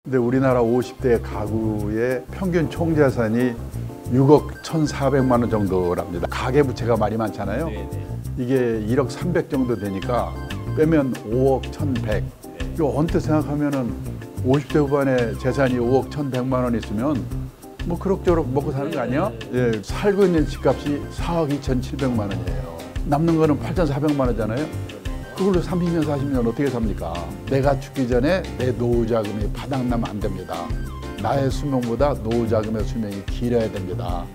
근데 우리나라 50대 가구의 평균 총자산이 6억 1,400만 원 정도랍니다. 가계부채가 말이 많잖아요. 네네. 이게 1억 300 정도 되니까 빼면 5억 1,100. 이거 언뜻 생각하면은 50대 후반에 재산이 5억 1,100만 원 있으면 뭐 그럭저럭 먹고 사는 거 아니야? 예, 살고 있는 집값이 4억 2,700만 원이에요. 남는 거는 8,400만 원이잖아요. 그걸로 30년, 40년 어떻게 삽니까? 내가 죽기 전에 내 노후 자금이 바닥나면 안 됩니다. 나의 수명보다 노후 자금의 수명이 길어야 됩니다.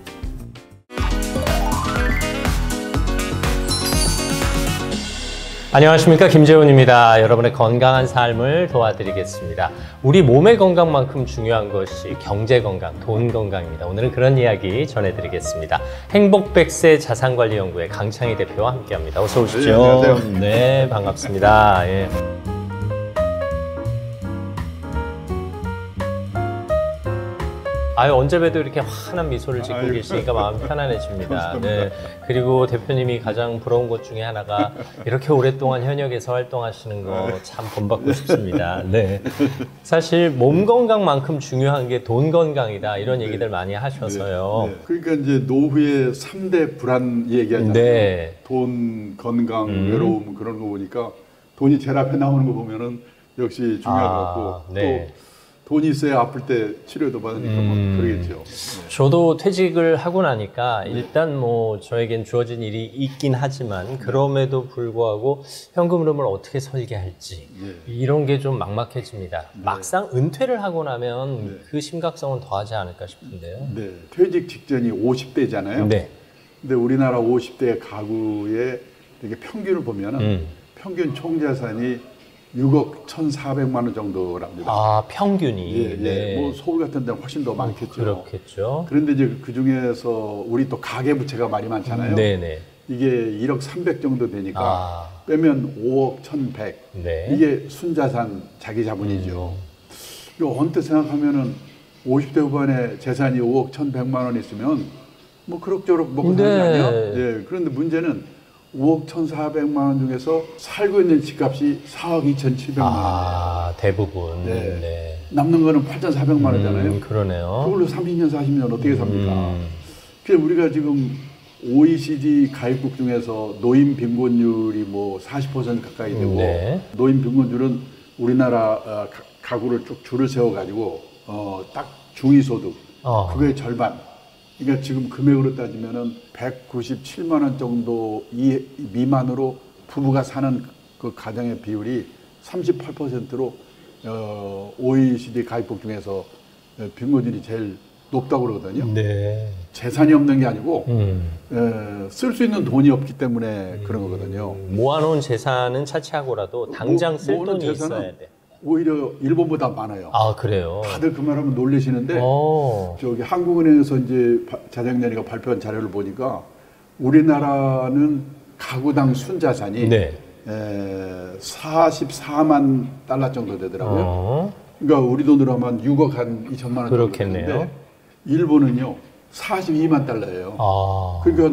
안녕하십니까, 김재훈입니다. 여러분의 건강한 삶을 도와드리겠습니다. 우리 몸의 건강만큼 중요한 것이 경제 건강, 돈 건강입니다. 오늘은 그런 이야기 전해드리겠습니다. 행복100세 자산관리연구의 강창희 대표와 함께합니다. 어서 오십시오. 네, 안녕하세요. 네, 반갑습니다. 예. 아유, 언제 봬도 이렇게 환한 미소를 짓고 계시니까 마음이 편안해집니다. 네. 그리고 대표님이 가장 부러운 것 중에 하나가 이렇게 오랫동안 현역에서 활동하시는 거 참 본받고 싶습니다. 네. 사실 몸 건강만큼 중요한 게 돈 건강이다, 이런 얘기들 많이 하셔서요. 네. 그러니까 이제 노후의 3대 불안 얘기하잖아요. 네. 돈, 건강, 외로움 그런 거 보니까 돈이 제일 앞에 나오는 거 보면은 역시 중요할 것 같고 네. 또 돈이 있어야 아플 때 치료도 받으니까 뭐 그러겠죠. 네. 저도 퇴직을 하고 나니까 일단 뭐 저에겐 주어진 일이 있긴 하지만 그럼에도 불구하고 현금 흐름을 어떻게 설계할지 이런 게 좀 막막해집니다. 막상 은퇴를 하고 나면 그 심각성은 더하지 않을까 싶은데요. 네. 퇴직 직전이 50대잖아요. 네. 근데 우리나라 50대 가구의 이렇게 평균을 보면은 평균 총자산이 6억 1,400만 원 정도랍니다. 아, 평균이. 예, 예. 네. 뭐 서울 같은 데는 훨씬 더 많겠죠. 그렇겠죠. 그런데 이제 그 중에서 우리 또 가계부채가 말이 많잖아요. 네네. 이게 1억 300 정도 되니까 빼면 5억 1,100. 네. 이게 순자산 자기 자본이죠. 이거 언뜻 생각하면은 50대 후반에 재산이 5억 1,100만 원 있으면 뭐 그럭저럭 먹고 사는 거 아니야? 예. 그런데 문제는 5억 1,400만 원 중에서 살고 있는 집값이 4억 2,700만 원. 아, 대부분. 네. 네. 남는 거는 8,400만 원이잖아요. 그러네요. 그걸로 30년, 40년 어떻게 삽니까? 그래서 우리가 지금 OECD 가입국 중에서 노인 빈곤율이 뭐 40% 가까이 되고 노인 빈곤율은 우리나라 가구를 쭉 줄을 세워가지고 딱 중위소득 그거의 절반. 그러니까 지금 금액으로 따지면은 197만 원 정도 미만으로 부부가 사는 그 가정의 비율이 38%로 OECD 가입국 중에서 빈곤율이 제일 높다고 그러거든요. 네. 재산이 없는 게 아니고 쓸 수 있는 돈이 없기 때문에 그런 거거든요. 모아놓은 재산은 차치하고라도 당장 쓸 돈이 있어야 돼. 오히려 일본보다 많아요. 아, 그래요? 다들 그 말하면 놀라시는데 저기 한국은행에서 이제 자장년이가 발표한 자료를 보니까 우리나라는 가구당 순자산이 44만 달러 정도 되더라고요. 그러니까 우리 돈으로 하면 6억 한 2천만 원 정도 되는데 일본은요 42만 달러예요. 그러니까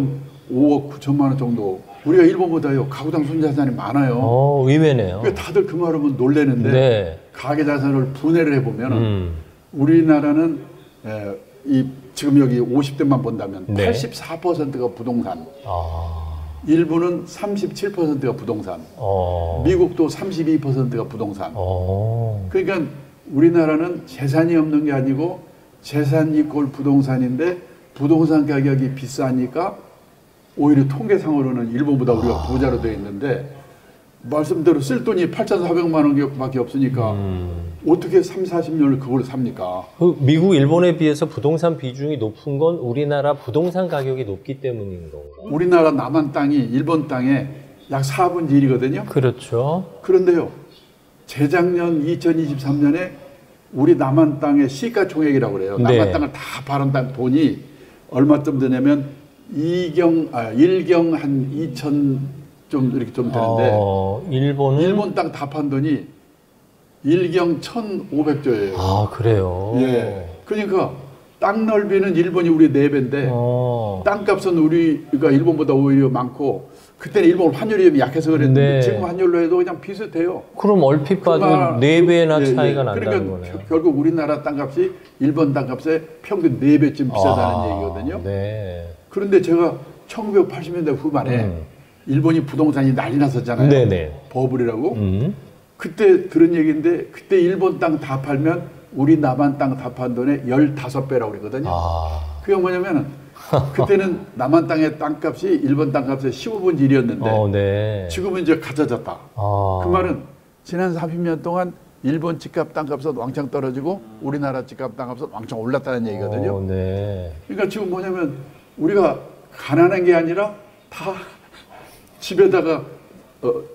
5억 9천만 원 정도. 우리가 일본보다요 가구당 순자산이 많아요. 의외네요. 그러니까 다들 그 말하면 놀라는데 가계자산을 분해를 해보면 우리나라는 지금 여기 50대만 본다면 84%가 부동산, 일본은 37%가 부동산, 미국도 32%가 부동산. 그러니까 우리나라는 재산이 없는 게 아니고 재산 이꼴 부동산인데 부동산 가격이 비싸니까 오히려 통계상으로는 일본보다 우리가 부자로 되어 있는데 말씀대로 쓸 돈이 8,400만 원밖에 없으니까 어떻게 3, 40년을 그걸 삽니까? 미국, 일본에 비해서 부동산 비중이 높은 건 우리나라 부동산 가격이 높기 때문인 건가요? 우리나라 남한 땅이 일본 땅의 약 4분의 1이거든요. 그렇죠. 그런데요, 재작년 2023년에 우리 남한 땅의 시가총액이라고 그래요. 남한 땅을 다 팔은 돈이 얼마쯤 되냐면 일경 한 2천 좀 이렇게 좀 되는데 일본 땅 다 판 돈이 일경 1,500조예요. 아, 그래요? 예. 그러니까 땅 넓이는 일본이 우리 4배인데 땅값은 우리가 일본보다 오히려 많고 그때는 일본 환율이 좀 약해서 그랬는데 네. 지금 환율로 해도 그냥 비슷해요. 그럼 얼핏 봐도 4배나 차이가 난다는 그러니까 거네요. 결국 우리나라 땅값이 일본 땅값의 평균 4배쯤 비싸다는 얘기거든요. 네. 그런데 제가 1980년대 후반에 일본이 부동산이 난리 났었잖아요. 네네. 버블이라고. 그때 들은 얘기인데 그때 일본 땅 다 팔면 우리 남한 땅 다 판 돈의 15배라고 그러거든요. 그게 뭐냐면 그때는 남한 땅의 땅값이 일본 땅값의 15분의 1이었는데 네. 지금은 이제 갖춰졌다. 그 말은 지난 30년 동안 일본 집값 땅값은 왕창 떨어지고 우리나라 집값 땅값은 왕창 올랐다는 얘기거든요. 네. 그러니까 지금 뭐냐면 우리가 가난한 게 아니라 다 집에다가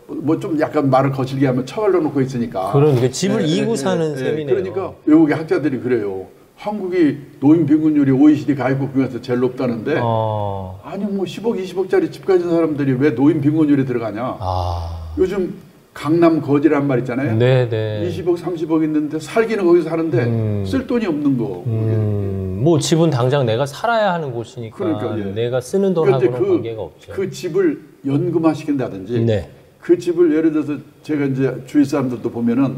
뭐 좀 약간 말을 거칠게 하면 처발로 놓고 있으니까. 그러니까 집을 이고 사는 셈이네요. 그러니까 외국의 학자들이 그래요. 한국이 노인 평균율이 OECD 가입국 중에서 제일 높다는데 아니 뭐 10억, 20억짜리 집 가진 사람들이 왜 노인 평균율에 들어가냐. 요즘 강남 거지란 말 있잖아요. 네네. 20억, 30억 있는데 살기는 거기서 사는데 쓸 돈이 없는 거. 뭐 집은 당장 내가 살아야 하는 곳이니까 그러니까, 예. 내가 쓰는 돈하고는 관계가 없죠. 그 집을 연금화 시킨다든지 네. 그 집을 예를 들어서 제가 이제 주위 사람들도 보면은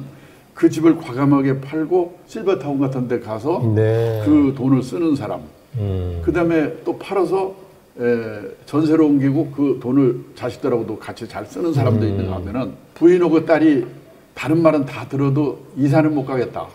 그 집을 과감하게 팔고 실버타운 같은 데 가서 네. 그 돈을 쓰는 사람. 그 다음에 또 팔아서 전세로 옮기고 그 돈을 자식들하고도 같이 잘 쓰는 사람도 있는가 하면은 부인하고 딸이 다른 말은 다 들어도 이사는 못 가겠다.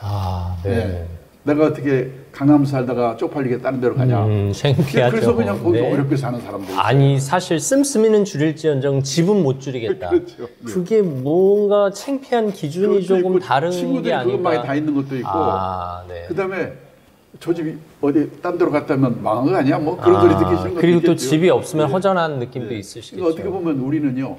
네. 내가 어떻게 강남 살다가 쪽팔리게 다른 데로 가냐. 창피하죠. 그래서 그냥 거기서 네. 어렵게 사는 사람들. 아니 사실 씀씀이는 줄일지언정 집은 못 줄이겠다. 그렇죠. 네. 그게 뭔가 창피한 기준이 조금 다른 게 친구들이 아닌가. 그것만이 다 있는 것도 있고. 네. 그다음에 저 집이 어디 딴 데로 갔다면 망한 거 아니야? 뭐 그런 소리 듣기 싫은 것도 그리고 또 있겠죠. 집이 없으면 허전한 느낌도 있으시겠죠. 그러니까 어떻게 보면 우리는요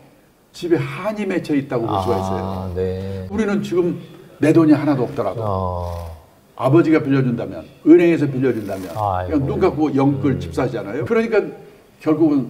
집에 한이 맺혀 있다고 볼 수가 있어요. 네. 우리는 지금 내 돈이 하나도 없더라도 아버지가 빌려준다면 은행에서 빌려준다면 그냥 눈 감고 영끌 집 사잖아요. 그러니까 결국은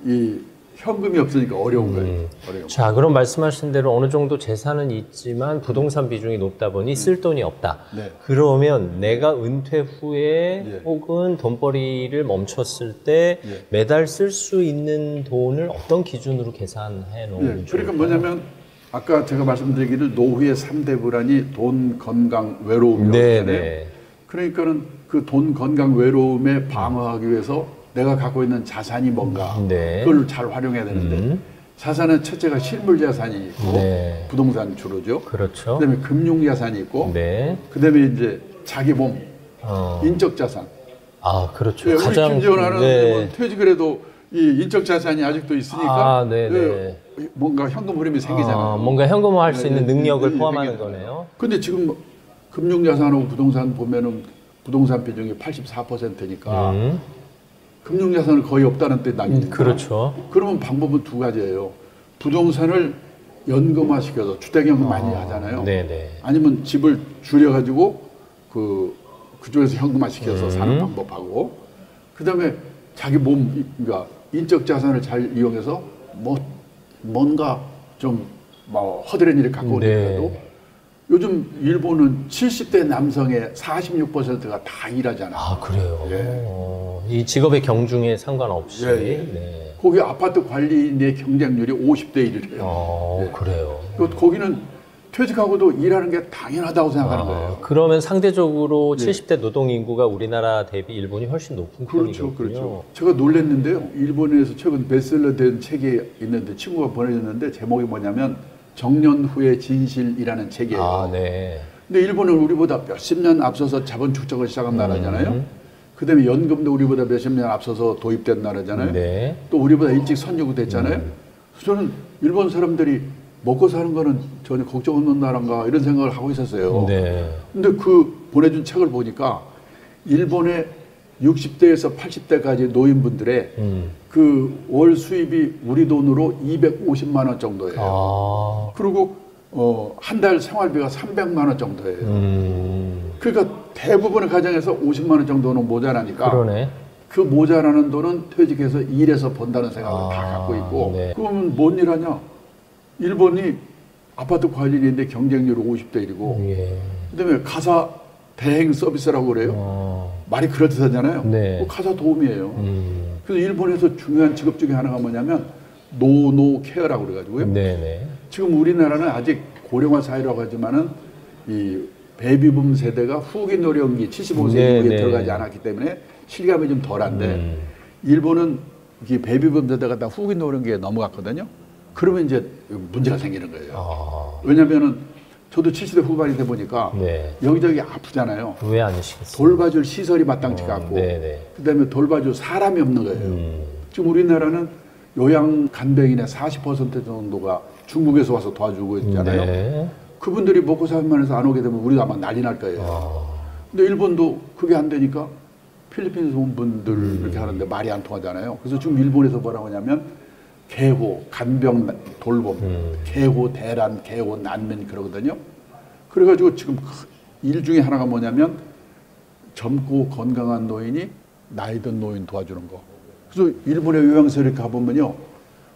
이 현금이 없으니까 어려운 거예요. 어려운 자, 그럼 말씀하신 대로 어느 정도 재산은 있지만 부동산 비중이 높다 보니 쓸 돈이 없다. 네. 그러면 내가 은퇴 후에 혹은 돈벌이를 멈췄을 때 매달 쓸 수 있는 돈을 어떤 기준으로 계산해 놓으면 그러니까 뭐냐면 아까 제가 말씀드리기를 노후의 3대 불안이 돈, 건강, 외로움이라고 했잖아요. 그러니까는 그 돈, 건강, 외로움에 방어하기 위해서 내가 갖고 있는 자산이 뭔가 그걸 잘 활용해야 되는데 자산은 첫째가 실물 자산이 있고 부동산 주로죠. 그렇죠. 그다음에 금융 자산이 있고 그다음에 이제 자기 몸, 인적 자산. 그렇죠. 우리 김지원 하는 퇴직을 해도 이 인적 자산이 아직도 있으니까 뭔가 현금 흐름이 생기잖아요. 뭔가 현금화할 수 있는 능력을 포함하는 거네요. 근데 지금 금융 자산하고 부동산 보면은 부동산 비중이 84%니까 금융 자산은 거의 없다는 뜻 아닙니까? 그렇죠. 그러면 방법은 두 가지예요. 부동산을 연금화 시켜서 주택연금 많이 하잖아요. 아니면 집을 줄여가지고 그쪽에서 현금화 시켜서 사는 방법하고 그다음에 자기 몸, 그러니까 인적 자산을 잘 이용해서 뭔가 좀 허드렛 일을 갖고 오더라도 요즘 일본은 70대 남성의 46%가 다 일하잖아요. 그래요? 이 직업의 경중에 상관없이. 거기 아파트 관리인의 경쟁률이 50대 1이래요. 그래요. 거기는 퇴직하고도 일하는 게 당연하다고 생각하는 거예요. 그러면 상대적으로 70대 노동 인구가 우리나라 대비 일본이 훨씬 높은 편이거든요. 그렇죠. 제가 놀랐는데요. 일본에서 최근 베스트셀러 된 책이 있는데 친구가 보내줬는데 제목이 뭐냐면 정년 후의 진실이라는 책이에요. 근데 일본은 우리보다 몇십 년 앞서서 자본 축적을 시작한 나라잖아요. 그다음에 연금도 우리보다 몇십 년 앞서서 도입된 나라잖아요. 또 우리보다 일찍 선조가 됐잖아요. 저는 일본 사람들이 먹고 사는 거는 전혀 걱정 없는 나라인가 이런 생각을 하고 있었어요. 근데 그 보내준 책을 보니까 일본의 60대에서 80대까지 노인분들의 그 월 수입이 우리 돈으로 250만 원 정도예요. 그리고 한 달 생활비가 300만 원 정도예요. 그러니까 대부분의 가정에서 50만 원 정도는 모자라니까 그 모자라는 돈은 퇴직해서 일해서 번다는 생각을 다 갖고 있고 그러면 뭔 일 하냐? 일본이 아파트 관리인데 경쟁률이 50대 1이고 그다음에 가사 대행 서비스라고 그래요. 말이 그럴듯하잖아요. 네. 가사 도움이에요. 그래서 일본에서 중요한 직업 중에 하나가 뭐냐면 노노 케어라고 그래가지고요. 네네. 지금 우리나라는 아직 고령화 사회라고 하지만은 이 베이비붐 세대가 후기 노령기 75세 네, 이후에 네. 들어가지 않았기 때문에 실감이 좀 덜한데 일본은 이 베이비붐 세대가 다 후기 노령기에 넘어갔거든요. 그러면 이제 문제가 생기는 거예요. 왜냐면은 저도 70대 후반이 돼 보니까 네. 여기저기 아프잖아요. 왜 안 하시겠어요? 돌봐줄 시설이 마땅치가 않고 네네. 그다음에 돌봐줄 사람이 없는 거예요. 지금 우리나라는 요양 간병인의 40% 정도가 중국에서 와서 도와주고 있잖아요. 네. 그분들이 먹고 살만 해서 안 오게 되면 우리가 아마 난리 날 거예요. 근데 일본도 그게 안 되니까 필리핀에서 온 분들 이렇게 하는데 말이 안 통하잖아요. 그래서 지금 일본에서 뭐라고 하냐면 개호, 간병, 돌봄, 개호, 대란, 개호, 난민 그러거든요. 그래가지고 지금 일 중에 하나가 뭐냐면 젊고 건강한 노인이 나이 든 노인 도와주는 거. 그래서 일본의 요양소에 가보면요,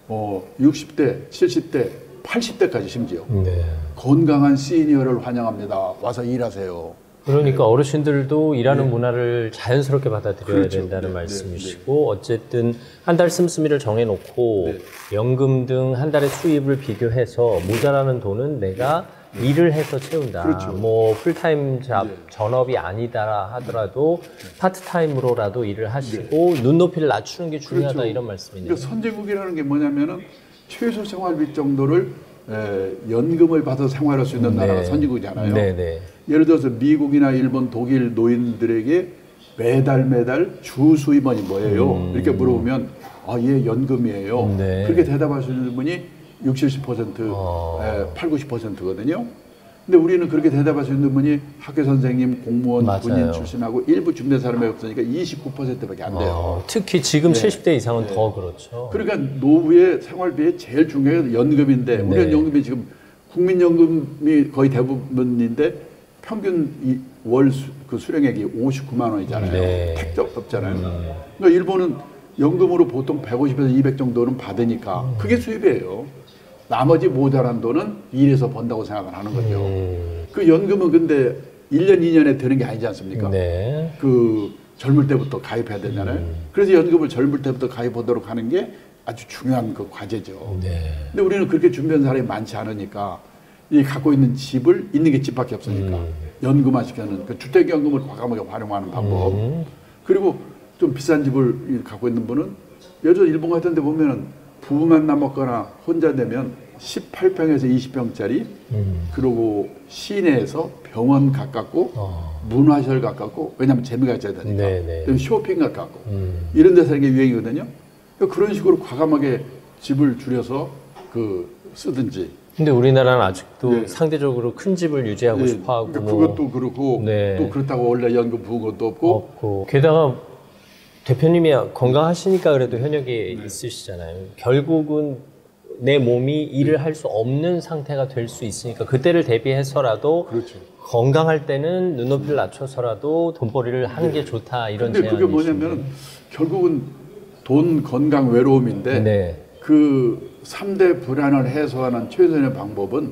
60대, 70대, 80대까지 심지어 네. 건강한 시니어를 환영합니다. 와서 일하세요. 그러니까 어르신들도 일하는 문화를 자연스럽게 받아들여야 그렇죠. 된다는 네, 말씀이시고 어쨌든 한 달 씀씀이를 정해놓고 네. 연금 등 한 달의 수입을 비교해서 모자라는 돈은 내가 일을 해서 채운다. 그렇죠. 뭐 풀타임 잡 네. 전업이 아니다라 하더라도 파트타임으로라도 일을 하시고 눈높이를 낮추는 게 중요하다 그렇죠. 이런 말씀이네요. 그러니까 선진국이라는 게 뭐냐면은 최소 생활비 정도를 연금을 받아서 생활할 수 있는 나라가 선진국이잖아요. 네네. 예를 들어서 미국이나 일본, 독일 노인들에게 매달 주 수입원이 뭐예요? 이렇게 물어보면 얘 연금이에요. 네. 그렇게 대답하시는 분이 60, 70%, 8, 90%거든요. 근데 우리는 그렇게 대답할 수 있는 분이 학교 선생님, 공무원, 맞아요. 군인 출신하고 일부 준비된 사람이 없으니까 29%밖에 안 돼요. 특히 지금 네. 70대 이상은 더 그렇죠. 그러니까 노후의 생활비에 제일 중요한 게 연금인데 우리는 연금이 지금 국민연금이 거의 대부분인데 평균 월 수령액이 59만 원이잖아요. 네. 택도 없잖아요. 그러니까 일본은 연금으로 보통 150에서 200 정도는 받으니까 그게 수입이에요. 나머지 모자란 돈은 일해서 번다고 생각을 하는 거죠. 그 연금은 근데 1년, 2년에 드는 게 아니지 않습니까? 네. 그 젊을 때부터 가입해야 되잖아요. 그래서 연금을 젊을 때부터 가입하도록 하는 게 아주 중요한 그 과제죠. 네. 근데 우리는 그렇게 준비한 사람이 많지 않으니까 이 갖고 있는 집을 있는 게 집밖에 없으니까 연금화 시켜는 그 주택연금을 과감하게 활용하는 방법. 그리고 좀 비싼 집을 갖고 있는 분은 여전 일본 같은 데 보면은 부부만 남았거나 혼자 되면 18평에서 20평짜리 그리고 시내에서 병원 가깝고 문화시설 가깝고 왜냐하면 재미가 있어야 되니까 네네. 쇼핑 가깝고 이런 데 사는 게 유행이거든요. 그러니까 그런 식으로 과감하게 집을 줄여서 쓰든지. 근데 우리나라는 아직도 네. 상대적으로 큰 집을 유지하고 싶어하고 그러니까 뭐 그것도 그렇고 네. 또 그렇다고 원래 연금 부은 것도 없고 게다가 대표님이 건강하시니까 그래도 현역이 있으시잖아요. 결국은 내 몸이 일을 할 수 없는 상태가 될 수 있으니까 그때를 대비해서라도 그렇죠. 건강할 때는 눈높이를 낮춰서라도 돈벌이를 하는 게 좋다 이런 근데 그게 제안이시죠. 뭐냐면 결국은 돈, 건강, 외로움인데 네. 그 3대 불안을 해소하는 최선의 방법은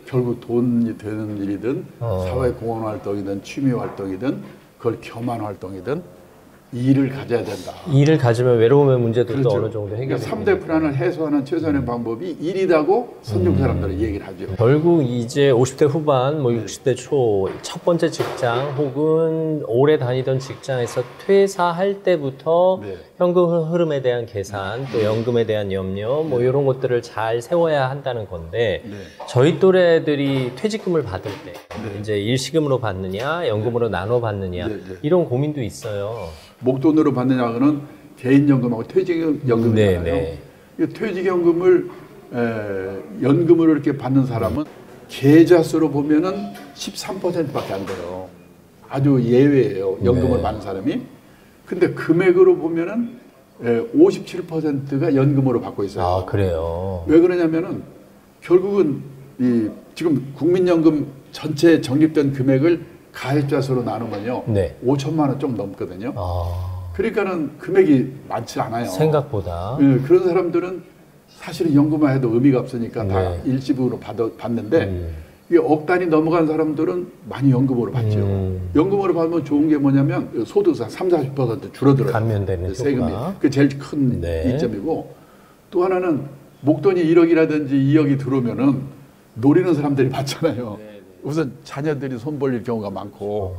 결국 돈이 되는 일이든 사회 공헌 활동이든 취미 활동이든 그걸 겸한 활동이든 일을 가져야 된다. 일을 가지면 외로움의 문제도 그렇죠. 또 어느 정도 해결이 그러니까 3대 불안을 해소하는 최선의 방법이 일이라고 선진 사람들은 얘기를 하죠. 결국 이제 50대 후반, 뭐 60대 초 첫 번째 직장 혹은 오래 다니던 직장에서 퇴사할 때부터 네. 현금 흐름에 대한 계산, 또 연금에 대한 염려, 뭐 이런 것들을 잘 세워야 한다는 건데 네. 저희 또래들이 퇴직금을 받을 때 이제 일시금으로 받느냐, 연금으로 나눠 받느냐 네, 네. 이런 고민도 있어요. 목돈으로 받느냐는 개인연금하고 퇴직연금이잖아요. 네, 이 퇴직연금을 연금으로 이렇게 받는 사람은 계좌 수로 보면은 13%밖에 안 돼요. 아주 예외예요. 연금을 네. 받는 사람이. 근데 금액으로 보면은 57%가 연금으로 받고 있어요. 아, 그래요. 왜 그러냐면은 결국은 지금 국민연금 전체 적립된 금액을 가입자 수로 나누면요. 네. 5천만 원 좀 넘거든요. 아, 그러니까는 금액이 많지 않아요. 생각보다. 그런 사람들은 사실은 연금화 해도 의미가 없으니까 다 네. 일시불로 받는데 이게 억 단위 넘어간 사람들은 많이 연금으로 받죠. 연금으로 받으면 좋은 게 뭐냐면 소득세 30~40% 줄어들어요. 감면되는 세금이. 효과. 그게 제일 큰 이점이고, 또 하나는 목돈이 1억이라든지 2억이 들어오면은 노리는 사람들이 많잖아요. 우선 자녀들이 손 벌릴 경우가 많고,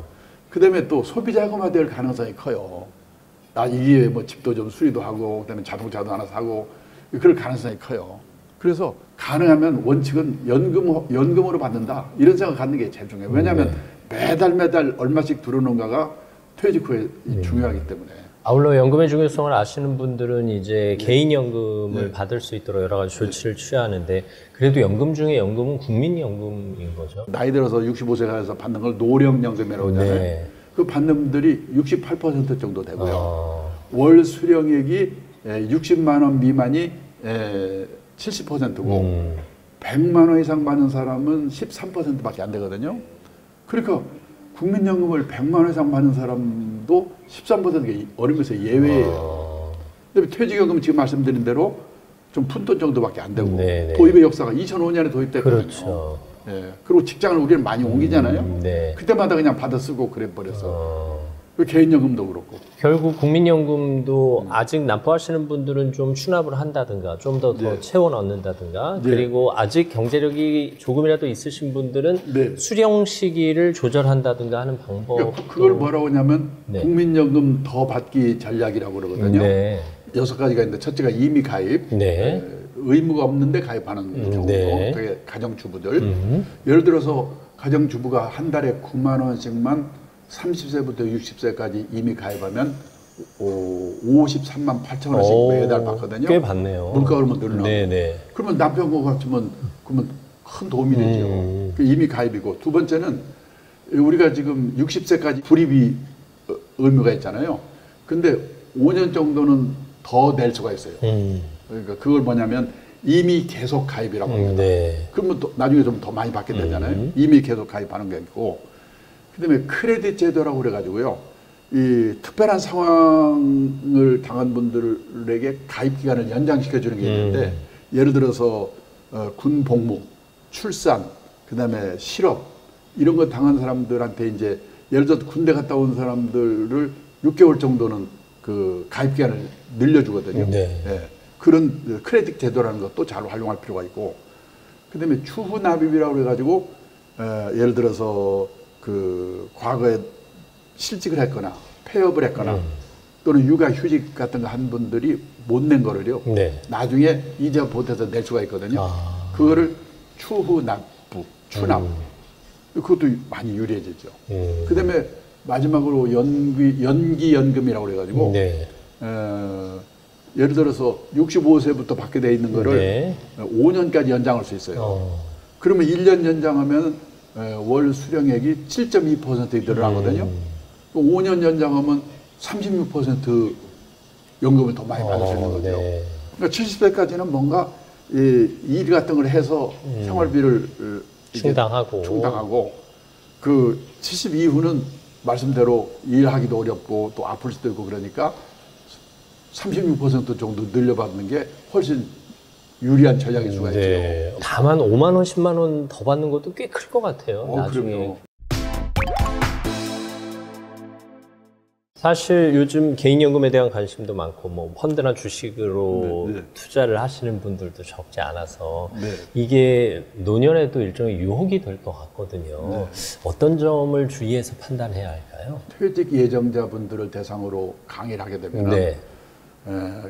그다음에 또 소비 자금화될 가능성이 커요. 이게 뭐 집도 좀 수리도 하고, 그다음에 자동차도 하나 사고, 그럴 가능성이 커요. 그래서 가능하면 원칙은 연금으로 받는다, 이런 생각 갖는 게 제일 중요해요. 왜냐하면 매달 얼마씩 들어오는가가 퇴직 후에 중요하기 때문에. 아울러 연금의 중요성을 아시는 분들은 이제 개인연금을 받을 수 있도록 여러 가지 조치를 취하는데, 그래도 연금 중에 연금은 국민연금인 거죠. 나이 들어서 65세가 돼서 받는 걸 노령연금이라고 하잖아요. 그 받는 분들이 68% 정도 되고요. 월 수령액이 60만 원 미만이 70%고 100만 원 이상 받는 사람은 13%밖에 안 되거든요. 그러니까 국민연금을 100만 원 이상 받는 사람도 13%가 어려면서 예외예요. 그다음에 퇴직연금은 지금 말씀드린 대로 좀 푼돈 정도밖에 안 되고, 도입의 역사가 2005년에 도입됐거든요. 그렇죠. 그리고 직장을 우리는 많이 옮기잖아요. 그때마다 그냥 받아 쓰고 그래 버려서. 개인연금도 그렇고. 결국 국민연금도 아직 납부하시는 분들은 좀 추납을 한다든가, 좀 더 채워 넣는다든가, 그리고 아직 경제력이 조금이라도 있으신 분들은 수령 시기를 조절한다든가 하는 방법. 그러니까 그걸 뭐라고 하냐면 국민연금 더 받기 전략이라고 그러거든요. 6가지가 있는데, 첫째가 임의 가입. 의무가 없는데 가입하는 경우, 그게 가정주부들. 예를 들어서 가정주부가 한 달에 9만 원씩만 30세부터 60세까지 이미 가입하면 53만 8천 원씩 매달 받거든요. 꽤 받네요. 물가 오르면 늘어나고. 그러면 남편 거 같으면 그러면 큰 도움이 되죠. 이미 가입이고, 두 번째는 우리가 지금 60세까지 불입이 의무가 있잖아요. 근데 5년 정도는 더 낼 수가 있어요. 그러니까 그걸 뭐냐면 이미 계속 가입이라고 합니다. 그러면 또 나중에 좀 더 많이 받게 되잖아요. 이미 계속 가입하는 게 있고, 그다음에 크레딧 제도라고 그래가지고요, 이 특별한 상황을 당한 분들에게 가입 기간을 연장시켜 주는 게 있는데, 예를 들어서 군 복무, 출산, 그다음에 실업 이런 거 당한 사람들한테 이제 예를 들어서 군대 갔다 온 사람들을 6개월 정도는 그 가입 기간을 늘려주거든요. 그런 크레딧 제도라는 것도 잘 활용할 필요가 있고, 그다음에 추후 납입이라고 그래가지고 예를 들어서 그 과거에 실직을 했거나 폐업을 했거나 또는 육아휴직 같은 거 한 분들이 못 낸 거를요, 나중에 이자 보태서 낼 수가 있거든요. 그거를 추후 납부, 추납, 그것도 많이 유리해지죠. 그다음에 마지막으로 연기 연금이라고 그래가지고 예를 들어서 65세부터 받게 돼 있는 거를 5년까지 연장할 수 있어요. 그러면 1년 연장하면 월 수령액이 7.2% 늘어나거든요. 5년 연장하면 36% 연금을 더 많이 받을 수 있는 거죠. 그러니까 70세까지는 뭔가 일 같은 걸 해서 생활비를 충당하고 그 70 이후는 말씀대로 일하기도 어렵고 또 아플 수도 있고, 그러니까 36% 정도 늘려받는 게 훨씬 유리한 전략일 수가 있죠. 다만 5만 원, 10만 원 더 받는 것도 꽤 클 것 같아요. 나중에. 그럼요. 사실 요즘 개인연금에 대한 관심도 많고, 뭐 펀드나 주식으로 투자를 하시는 분들도 적지 않아서 이게 노년에도 일종의 유혹이 될 것 같거든요. 어떤 점을 주의해서 판단해야 할까요? 퇴직 예정자분들을 대상으로 강의를 하게 되면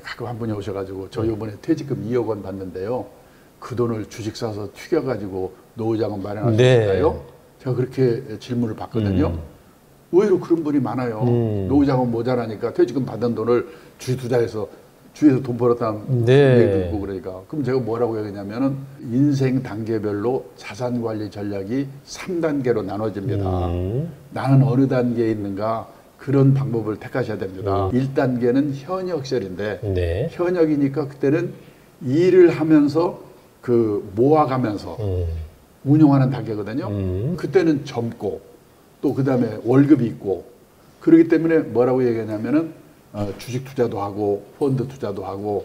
가끔 한 분이 오셔가지고 저 이번에 퇴직금 2억 원 받는데요, 그 돈을 주식 사서 튀겨가지고 노후자금 마련할 수 있을까요? 제가 그렇게 질문을 받거든요. 의외로 그런 분이 많아요. 노후자금 모자라니까 퇴직금 받은 돈을 주식 투자해서 주위에서 돈 벌었다는 얘기 듣고, 그러니까 그럼 제가 뭐라고 얘기냐면은 인생 단계별로 자산 관리 전략이 3단계로 나눠집니다. 나는 어느 단계에 있는가, 그런 방법을 택하셔야 됩니다. 1단계는 현역 시절인데 현역이니까 그때는 일을 하면서 그 모아가면서 운용하는 단계거든요. 그때는 젊고 또 그다음에 월급이 있고, 그렇기 때문에 뭐라고 얘기하냐면은 주식 투자도 하고 펀드 투자도 하고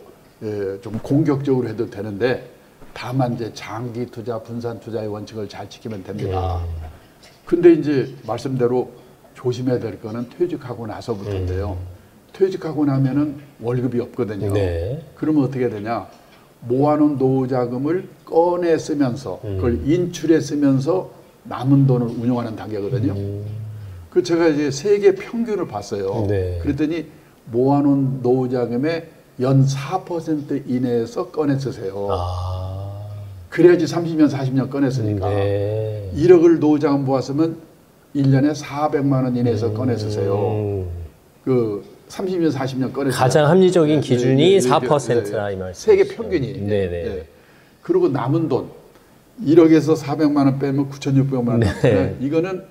좀 공격적으로 해도 되는데, 다만 이제 장기 투자, 분산 투자의 원칙을 잘 지키면 됩니다. 근데 이제 말씀대로 조심해야 될 거는 퇴직하고 나서부터인데요. 퇴직하고 나면은 월급이 없거든요. 네. 그러면 어떻게 되냐? 모아놓은 노후 자금을 꺼내 쓰면서 그걸 인출해 쓰면서 남은 돈을 운용하는 단계거든요. 그 제가 이제 세계 평균을 봤어요. 네. 그랬더니 모아놓은 노후 자금의 연 4% 이내에서 꺼내 쓰세요. 아. 그래야지 30년, 40년 꺼냈으니까. 네. 1억을 노후 자금 모았으면 1년에 400만 원 이내에서 꺼내 쓰세요. 그 30년, 40년 꺼내 쓰세요. 가장 합리적인 기준이 4%라 이 말씀. 세계 평균이. 네네. 네. 그리고 남은 돈 1억에서 400만 원 빼면 9,600만 원. 네. 이거는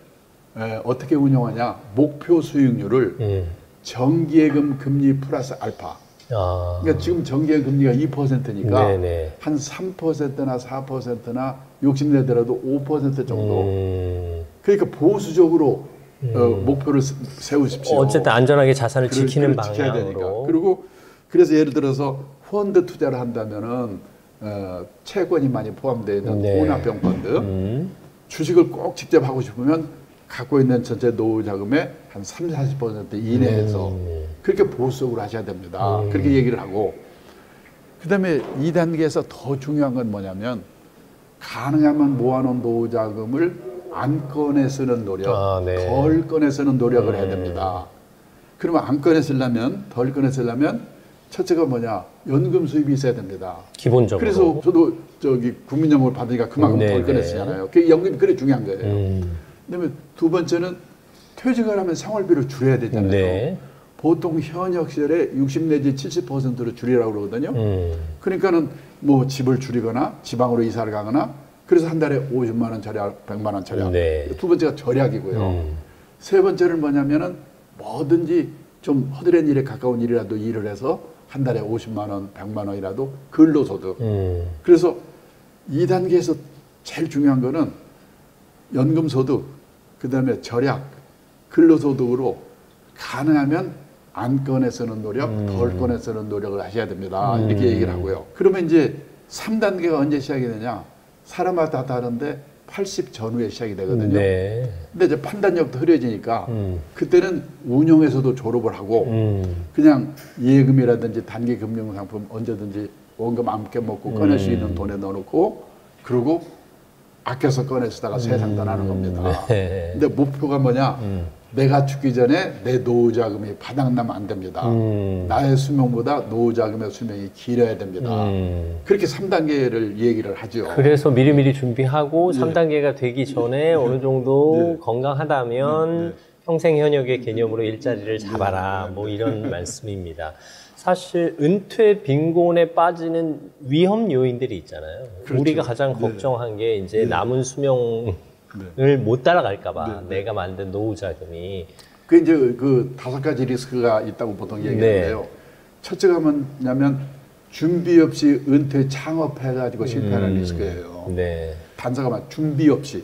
어떻게 운용하냐? 목표 수익률을 정기예금 금리 플러스 알파. 아. 그러니까 지금 정기예금 금리가 2%니까 네네. 한 3%나 4%나 욕심내더라도 5% 정도. 그러니까 보수적으로 목표를 세우십시오. 어쨌든 안전하게 자산을 지키는 지켜야 되니까. 방향으로. 그리고 그래서 예를 들어서 펀드 투자를 한다면은 채권이 많이 포함되어 있는 네. 혼합형 펀드, 주식을 꼭 직접 하고 싶으면 갖고 있는 전체 노후 자금의 한 30~40% 이내에서 그렇게 보수적으로 하셔야 됩니다. 그렇게 얘기를 하고, 그다음에 2단계에서 더 중요한 건 뭐냐면 가능하면 모아놓은 노후 자금을 안 꺼내 쓰는 노력, 네. 덜 꺼내 쓰는 노력을 해야 됩니다. 그러면 안 꺼내 쓰려면, 덜 꺼내 쓰려면 첫째가 뭐냐? 연금 수입이 있어야 됩니다. 기본적으로. 그래서 저도 저기 국민연금을 받으니까 그만큼 네, 덜 꺼내 네. 쓰잖아요. 그 연금이 그래 중요한 거예요. 그다음에 두 번째는 퇴직을 하면 생활비를 줄여야 되잖아요. 네. 보통 현역 시절에 60 내지 70%로 줄이라고 그러거든요. 그러니까는 뭐 집을 줄이거나 지방으로 이사를 가거나, 그래서 한 달에 50만 원 절약, 100만 원 절약. 네. 두 번째가 절약이고요. 세 번째는 뭐냐면은 뭐든지 좀 허드렛 일에 가까운 일이라도 일을 해서 한 달에 50만 원, 100만 원이라도 근로소득. 그래서 2단계에서 제일 중요한 거는 연금소득, 그 다음에 절약, 근로소득으로 가능하면 안 꺼내 쓰는 노력, 덜 꺼내 쓰는 노력을 하셔야 됩니다. 이렇게 얘기를 하고요. 그러면 이제 3단계가 언제 시작이 되냐? 사람마다 다른데 80 전후에 시작이 되거든요. 네. 근데 이제 판단력도 흐려지니까 그때는 운용에서도 졸업을 하고 그냥 예금이라든지 단기 금융상품 언제든지 원금 안 깨먹고 꺼낼 수 있는 돈에 넣어놓고, 그리고 아껴서 꺼내 쓰다가 세상 떠나는 겁니다. 네. 근데 목표가 뭐냐? 내가 죽기 전에 내 노후 자금이 바닥나면 안 됩니다. 나의 수명보다 노후 자금의 수명이 길어야 됩니다. 그렇게 3단계를 얘기를 하죠. 그래서 미리미리 준비하고 3단계가 되기 전에 어느 정도 건강하다면 평생 현역의 개념으로 일자리를 잡아라. 뭐 이런 말씀입니다. 사실 은퇴 빈곤에 빠지는 위험 요인들이 있잖아요. 그렇죠. 우리가 가장 걱정한 게 이제 남은 수명을 못 따라갈까봐 내가 만든 노후 자금이. 그 이제 그 5가지 리스크가 있다고 보통 얘기하는데요. 첫째가 뭐냐면 준비 없이 은퇴 창업해가지고 실패하는 리스크예요. 네. 단서가 막 준비 없이.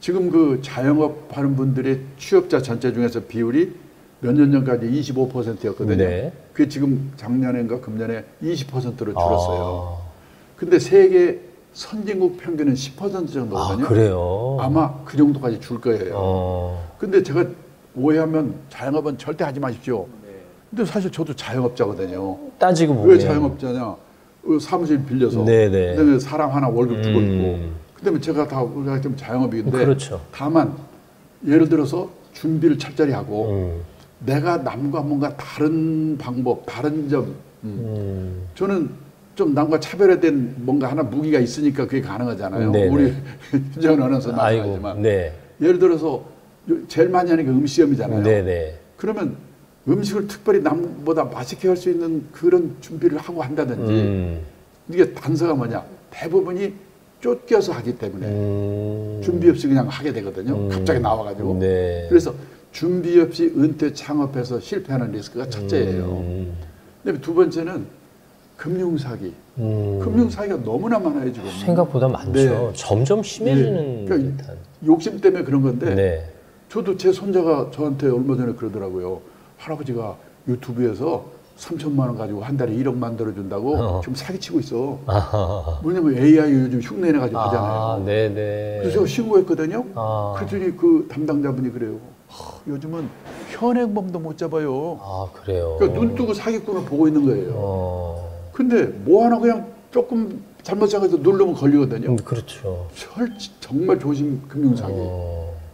지금 그 자영업 하는 분들의 취업자 전체 중에서 비율이 몇 년 전까지 25%였거든요. 네. 그게 지금 작년인가 금년에 20%로 줄었어요. 근데 세계 선진국 평균은 10% 정도거든요. 아, 그래요? 아마 그 정도까지 줄 거예요. 근데 제가 오해하면 자영업은 절대 하지 마십시오. 근데 사실 저도 자영업자거든요. 따지고 보면. 왜 자영업자냐? 사무실 빌려서. 네네. 그다음에 사람 하나 월급 주고 있고. 그다음에 제가 다 우리가 좀 자영업인데. 그렇죠. 다만 예를 들어서 준비를 철저히 하고 내가 남과 뭔가 다른 방법, 다른 점. 저는 좀 남과 차별화된 뭔가 하나 무기가 있으니까 그게 가능하잖아요. 네네. 우리 윤정은 아나운서 말씀하지만. 네. 예를 들어서 제일 많이 하는 게 음식점이잖아요. 네네. 그러면 음식을 특별히 남보다 맛있게 할 수 있는 그런 준비를 하고 한다든지. 이게 단서가 뭐냐? 대부분이 쫓겨서 하기 때문에 준비 없이 그냥 하게 되거든요. 갑자기 나와가지고. 네. 그래서 준비 없이 은퇴 창업해서 실패하는 리스크가 첫째예요. 그다음에 두 번째는 금융사기. 금융사기가 너무나 많아요, 지금. 생각보다 많죠. 네. 점점 심해지는 그러니까 듯한. 욕심 때문에 그런 건데 네. 저도 제 손자가 저한테 얼마 전에 그러더라고요. 할아버지가 유튜브에서 3천만 원 가지고 한 달에 1억 만들어준다고 지금 사기치고 있어. 아하하. 뭐냐면 AI 요즘 흉내내가지고 하잖아요. 아, 네네. 그래서 제가 신고했거든요. 아. 그랬더니 그 담당자분이 그래요. 요즘은 현행범도 못 잡아요. 아, 그래요. 그러니까 눈 뜨고 사기꾼을 보고 있는 거예요. 근데 뭐 하나 그냥 조금 잘못 생각해서 누르면 걸리거든요. 그렇죠. 정말 조심 금융사기.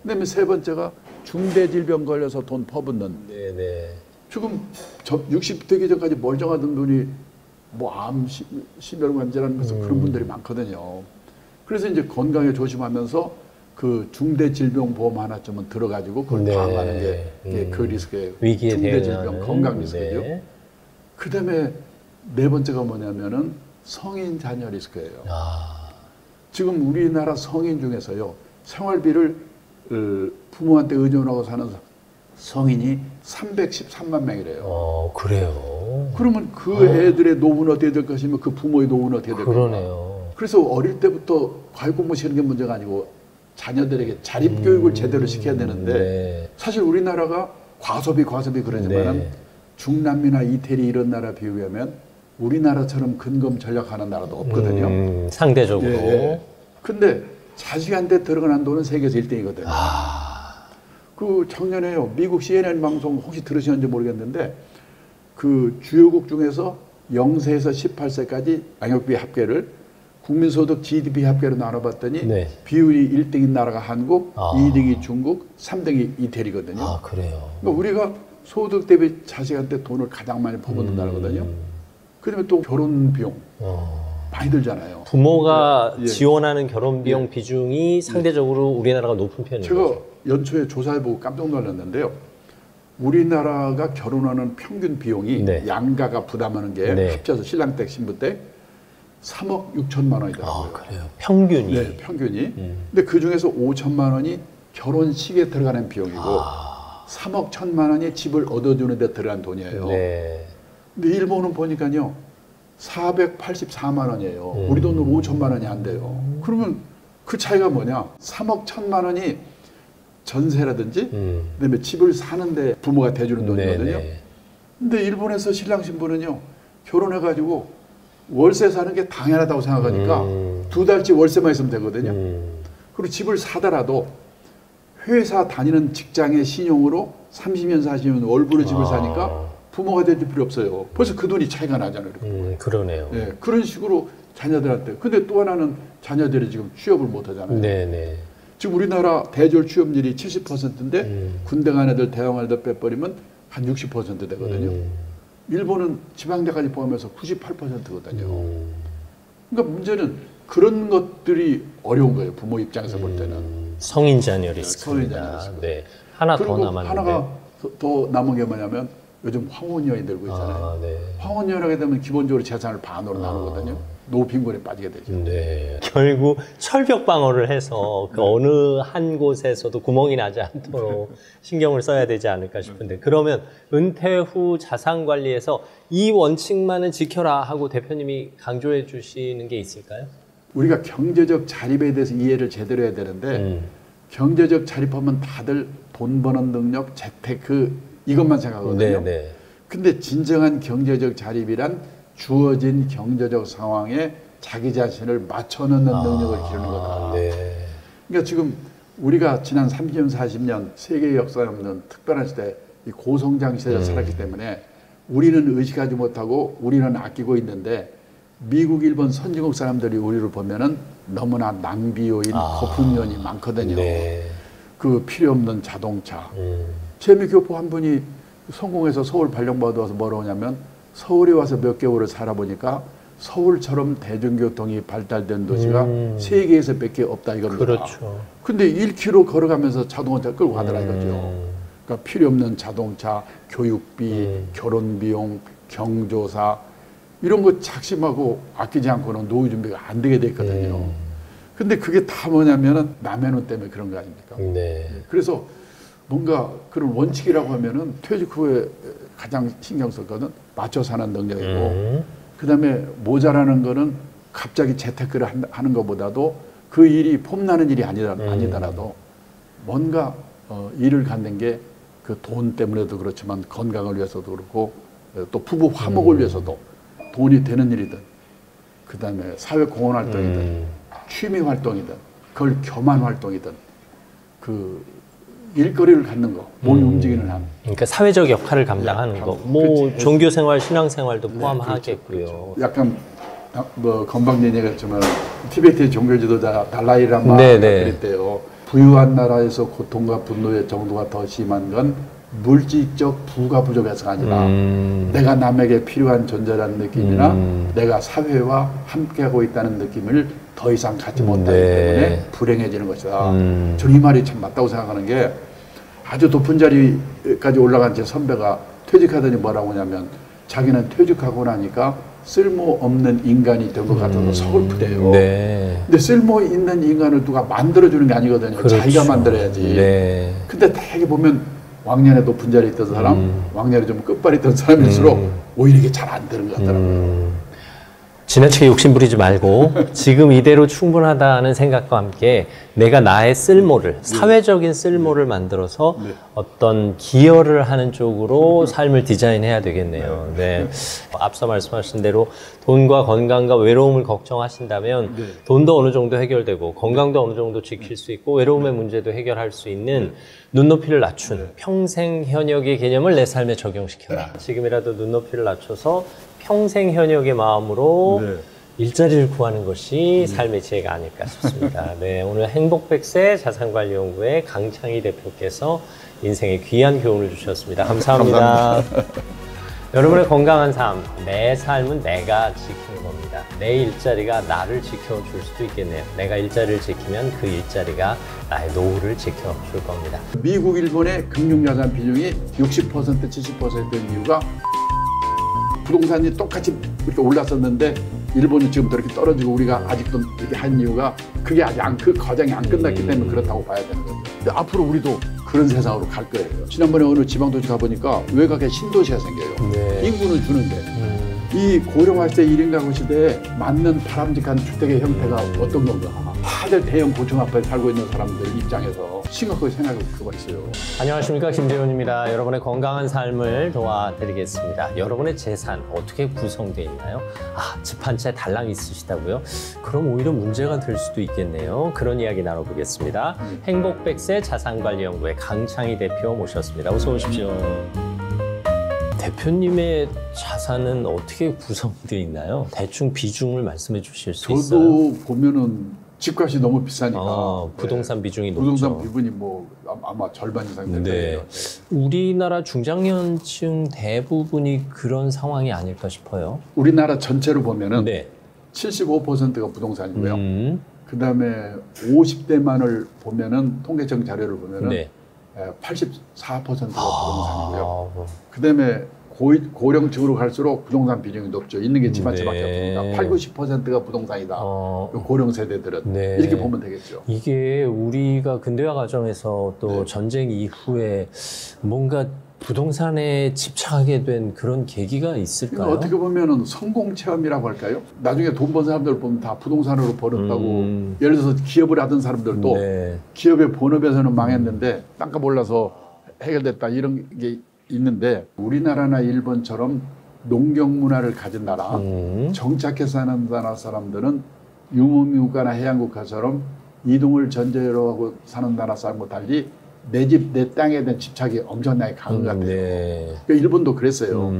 그다음에 세 번째가 중대질병 걸려서 돈 퍼붓는. 네네. 지금 60 되기 전까지 멀쩡하던 분이 뭐 암, 심혈관 질환 그래서 그런 분들이 많거든요. 그래서 이제 건강에 조심하면서 그 중대질병보험 하나쯤은 들어가지고 그걸 네. 방어하는 게 그 리스크예요. 위기에 중대질병 대응하는. 건강 리스크죠. 네. 그다음에 네 번째가 뭐냐면은 성인 자녀 리스크예요. 아. 지금 우리나라 성인 중에서요 생활비를 부모한테 의존하고 사는 성인이 313만 명이래요. 그래요. 그러면 그 애들의 노후는 어떻게 될 것이며 그 부모의 노후는 어떻게 될 것인가. 그러네요. 그래서 어릴 때부터 과외 공부 시키는 게 문제가 아니고 자녀들에게 자립교육을 제대로 시켜야 되는데 네. 사실 우리나라가 과소비 그러지만은 네. 중남미나 이태리 이런 나라 비교하면 우리나라처럼 근검 전략하는 나라도 없거든요. 상대적으로. 예. 근데 자식한테 들어가는 돈은 세계에서 1등이거든요. 그 작년에요. 미국 CNN 방송 혹시 들으셨는지 모르겠는데 그 주요국 중에서 0세에서 18세까지 양육비 합계를 국민소득 GDP 합계로 나눠봤더니 네. 비율이 1등인 나라가 한국, 2등이 중국, 3등이 이태리거든요. 아, 그래요. 그러니까 우리가 소득 대비 자식한테 돈을 가장 많이 퍼붓는 나라거든요. 그다음에 또 결혼 비용 많이 들잖아요. 부모가 예. 지원하는 결혼 비용 비중이 상대적으로 우리나라가 높은 편이에요. 제가 연초에 조사해보고 깜짝 놀랐는데요. 우리나라가 결혼하는 평균 비용이 네. 양가가 부담하는 게 네. 합쳐서 신랑 댁 신부 댁 3억 6천만 원이더라고요. 아, 그래요. 평균이. 네, 평균이. 근데 그 중에서 5천만 원이 결혼식에 들어가는 비용이고 3억 1천만 원이 집을 얻어주는 데 들어간 돈이에요. 네. 근데 일본은 보니까요. 484만 원이에요. 우리 돈으로 5천만 원이 안 돼요. 그러면 그 차이가 뭐냐? 3억 1천만 원이 전세라든지 그다음에 집을 사는데 부모가 대주는 돈이거든요. 네네. 근데 일본에서 신랑 신부는요. 결혼해가지고 월세 사는 게 당연하다고 생각하니까 2달치 월세만 있으면 되거든요. 그리고 집을 사더라도 회사 다니는 직장의 신용으로 30년 40년 월부로 집을 사니까 부모가 대줄 필요 없어요. 벌써 그 돈이 차이가 나잖아요. 그러네요. 네, 그런 식으로 자녀들한테. 근데 또 하나는 자녀들이 지금 취업을 못 하잖아요. 네네. 지금 우리나라 대졸 취업률이 70%인데 군대 간 애들 대학 애들 빼버리면 한 60% 되거든요. 일본은 지방대까지 포함해서 98%거든요. 그러니까 문제는 그런 것들이 어려운 거예요. 부모 입장에서 볼 때는. 성인 자녀 리스크입니다. 성인 자녀 리스크. 네. 하나 더 그리고 남았는데. 하나가 더 남은 게 뭐냐면 요즘 황혼여인 들고 있잖아요. 아, 네. 황혼여인하게 되면 기본적으로 재산을 반으로 나누거든요. 노빈곤에 빠지게 되죠. 네. 결국 철벽 방어를 해서 그 어느 한 곳에서도 구멍이 나지 않도록 신경을 써야 되지 않을까 싶은데, 그러면 은퇴 후 자산 관리에서 이 원칙만은 지켜라 하고 대표님이 강조해 주시는 게 있을까요? 우리가 경제적 자립에 대해서 이해를 제대로 해야 되는데 경제적 자립하면 다들 돈 버는 능력, 재테크 이것만 생각하거든요. 네. 근데 진정한 경제적 자립이란 주어진 경제적 상황에 자기 자신을 맞춰놓는 능력을 기르는 거다. 네. 그러니까 지금 우리가 지난 30년, 40년 세계 역사에 없는 특별한 시대, 이 고성장 시대를 살았기 때문에 우리는 의식하지 못하고 우리는 아끼고 있는데 미국, 일본 선진국 사람들이 우리를 보면은 너무나 낭비 요인, 거품 요인이 많거든요. 네. 그 필요 없는 자동차. 재미교포 한 분이 성공해서 서울 발령받아 와서 뭐라고 하냐면 서울에 와서 몇 개월을 살아보니까 서울처럼 대중교통이 발달된 도시가 세계에서 몇 개 없다 이겁니다. 그렇죠. 근데 1km 걸어가면서 자동차 끌고 가더라 이거죠. 그러니까 필요 없는 자동차, 교육비, 결혼 비용, 경조사 이런 거 작심하고 아끼지 않고는 노후 준비가 안 되게 돼 있거든요. 근데 그게 다 뭐냐면은 남의 눈 때문에 그런 거 아닙니까? 네. 그래서 뭔가 그런 원칙이라고 하면은 퇴직 후에 가장 신경 쓸 거는 맞춰 사는 능력이고 그다음에 모자라는 거는 갑자기 재테크를 하는 것보다도 그 일이 폼나는 일이 아니더라도 뭔가 일을 갖는 게 그 돈 때문에도 그렇지만 건강을 위해서도 그렇고 또 부부 화목을 위해서도 돈이 되는 일이든 그다음에 사회 공헌 활동이든 취미 활동이든 그걸 교만 활동이든 그 일거리를 갖는 거, 몸이 움직이는 한. 그러니까 사회적 역할을 감당하는 거, 뭐 종교 생활, 신앙 생활도 포함하겠고요. 그렇죠. 약간 뭐 건방진 얘기였지만 티베트의 종교 지도자 달라이라마가 그랬대요. 부유한 나라에서 고통과 분노의 정도가 더 심한 건 물질적 부가 부족해서가 아니라 내가 남에게 필요한 존재라는 느낌이나 내가 사회와 함께하고 있다는 느낌을 더 이상 갖지 못하기 때문에 불행해지는 것이다. 저는 이 말이 참 맞다고 생각하는 게 아주 높은 자리까지 올라간 제 선배가 퇴직하더니 뭐라고 하냐면 자기는 퇴직하고 나니까 쓸모없는 인간이 된 것 같아서 서글프대요. 근데 쓸모 있는 인간을 누가 만들어주는 게 아니거든요. 그렇죠. 자기가 만들어야지. 근데 되게 보면 왕년에 높은 자리에 있던 사람, 왕년에 좀 끝발이 있던 사람일수록 오히려 이게 잘 안 되는 것 같더라고요. 지나치게 욕심부리지 말고 지금 이대로 충분하다는 생각과 함께 내가 나의 쓸모를, 사회적인 쓸모를 만들어서 어떤 기여를 하는 쪽으로 삶을 디자인해야 되겠네요. 앞서 말씀하신 대로 돈과 건강과 외로움을 걱정하신다면 돈도 어느 정도 해결되고 건강도 어느 정도 지킬 수 있고 외로움의 문제도 해결할 수 있는 눈높이를 낮춘 평생 현역의 개념을 내 삶에 적용시켜라. 지금이라도 눈높이를 낮춰서 평생 현역의 마음으로 일자리를 구하는 것이 삶의 지혜가 아닐까 싶습니다. 오늘 행복백세 자산관리연구의 강창희 대표께서 인생의 귀한 교훈을 주셨습니다. 감사합니다. 여러분의 건강한 삶, 내 삶은 내가 지키는 겁니다. 내 일자리가 나를 지켜줄 수도 있겠네요. 내가 일자리를 지키면 그 일자리가 나의 노후를 지켜줄 겁니다. 미국, 일본의 금융자산 비중이 60%, 70%인 이유가 부동산이 똑같이 이렇게 올랐었는데 일본이 지금 이렇게 떨어지고 우리가 아직도 이렇게 한 이유가 그게 아직 그 과정이 안 끝났기 때문에 그렇다고 봐야 되는 거죠. 근데 앞으로 우리도 그런 세상으로 갈 거예요. 지난번에 어느 지방도시 가보니까 외곽에 신도시가 생겨요. 인구는 주는데 이 고령화시대 1인 가구 시대에 맞는 바람직한 주택의 형태가 어떤 건가. 다들 대형 고층 아파트에 살고 있는 사람들 입장에서 심각하게 생각할 필요가 있어요. 안녕하십니까, 김재훈입니다. 여러분의 건강한 삶을 도와드리겠습니다. 여러분의 재산 어떻게 구성되어 있나요? 집 한 채 달랑 있으시다고요? 그럼 오히려 문제가 될 수도 있겠네요. 그런 이야기 나눠보겠습니다. 행복백세 자산관리연구의 강창희 대표 모셨습니다. 어서 오십시오. 대표님의 자산은 어떻게 구성되어 있나요? 대충 비중을 말씀해 주실 수 있어요? 저도 보면은 집값이 너무 비싸니까 부동산 비중이 높죠. 부동산 비중이 뭐 아마 절반 이상 된다고요. 우리나라 중장년층 대부분이 그런 상황이 아닐까 싶어요. 우리나라 전체로 보면은 75%가 부동산이고요. 그다음에 50대만을 보면은 통계청 자료를 보면은 84%가 부동산이고요. 그다음에 고령층으로 갈수록 부동산 비중이 높죠. 있는 게 집 한 채밖에 없으니까 80~90%가 부동산이다. 고령 세대들은 이렇게 보면 되겠죠. 이게 우리가 근대화 과정에서 또 전쟁 이후에 뭔가 부동산에 집착하게 된 그런 계기가 있을까요? 어떻게 보면은 성공 체험이라고 할까요? 나중에 돈 번 사람들 보면 다 부동산으로 벌었다고. 예를 들어서 기업을 하던 사람들도 기업의 본업에서는 망했는데 땅값 올라서 해결됐다 이런 게 있는데 우리나라나 일본처럼 농경 문화를 가진 나라, 정착해 사는 나라 사람들은 유목민국가나 해양국가처럼 이동을 전제로 하고 사는 나라 사람과 달리 내 집, 내 땅에 대한 집착이 엄청나게 강한 것 같아요. 그러니까 일본도 그랬어요.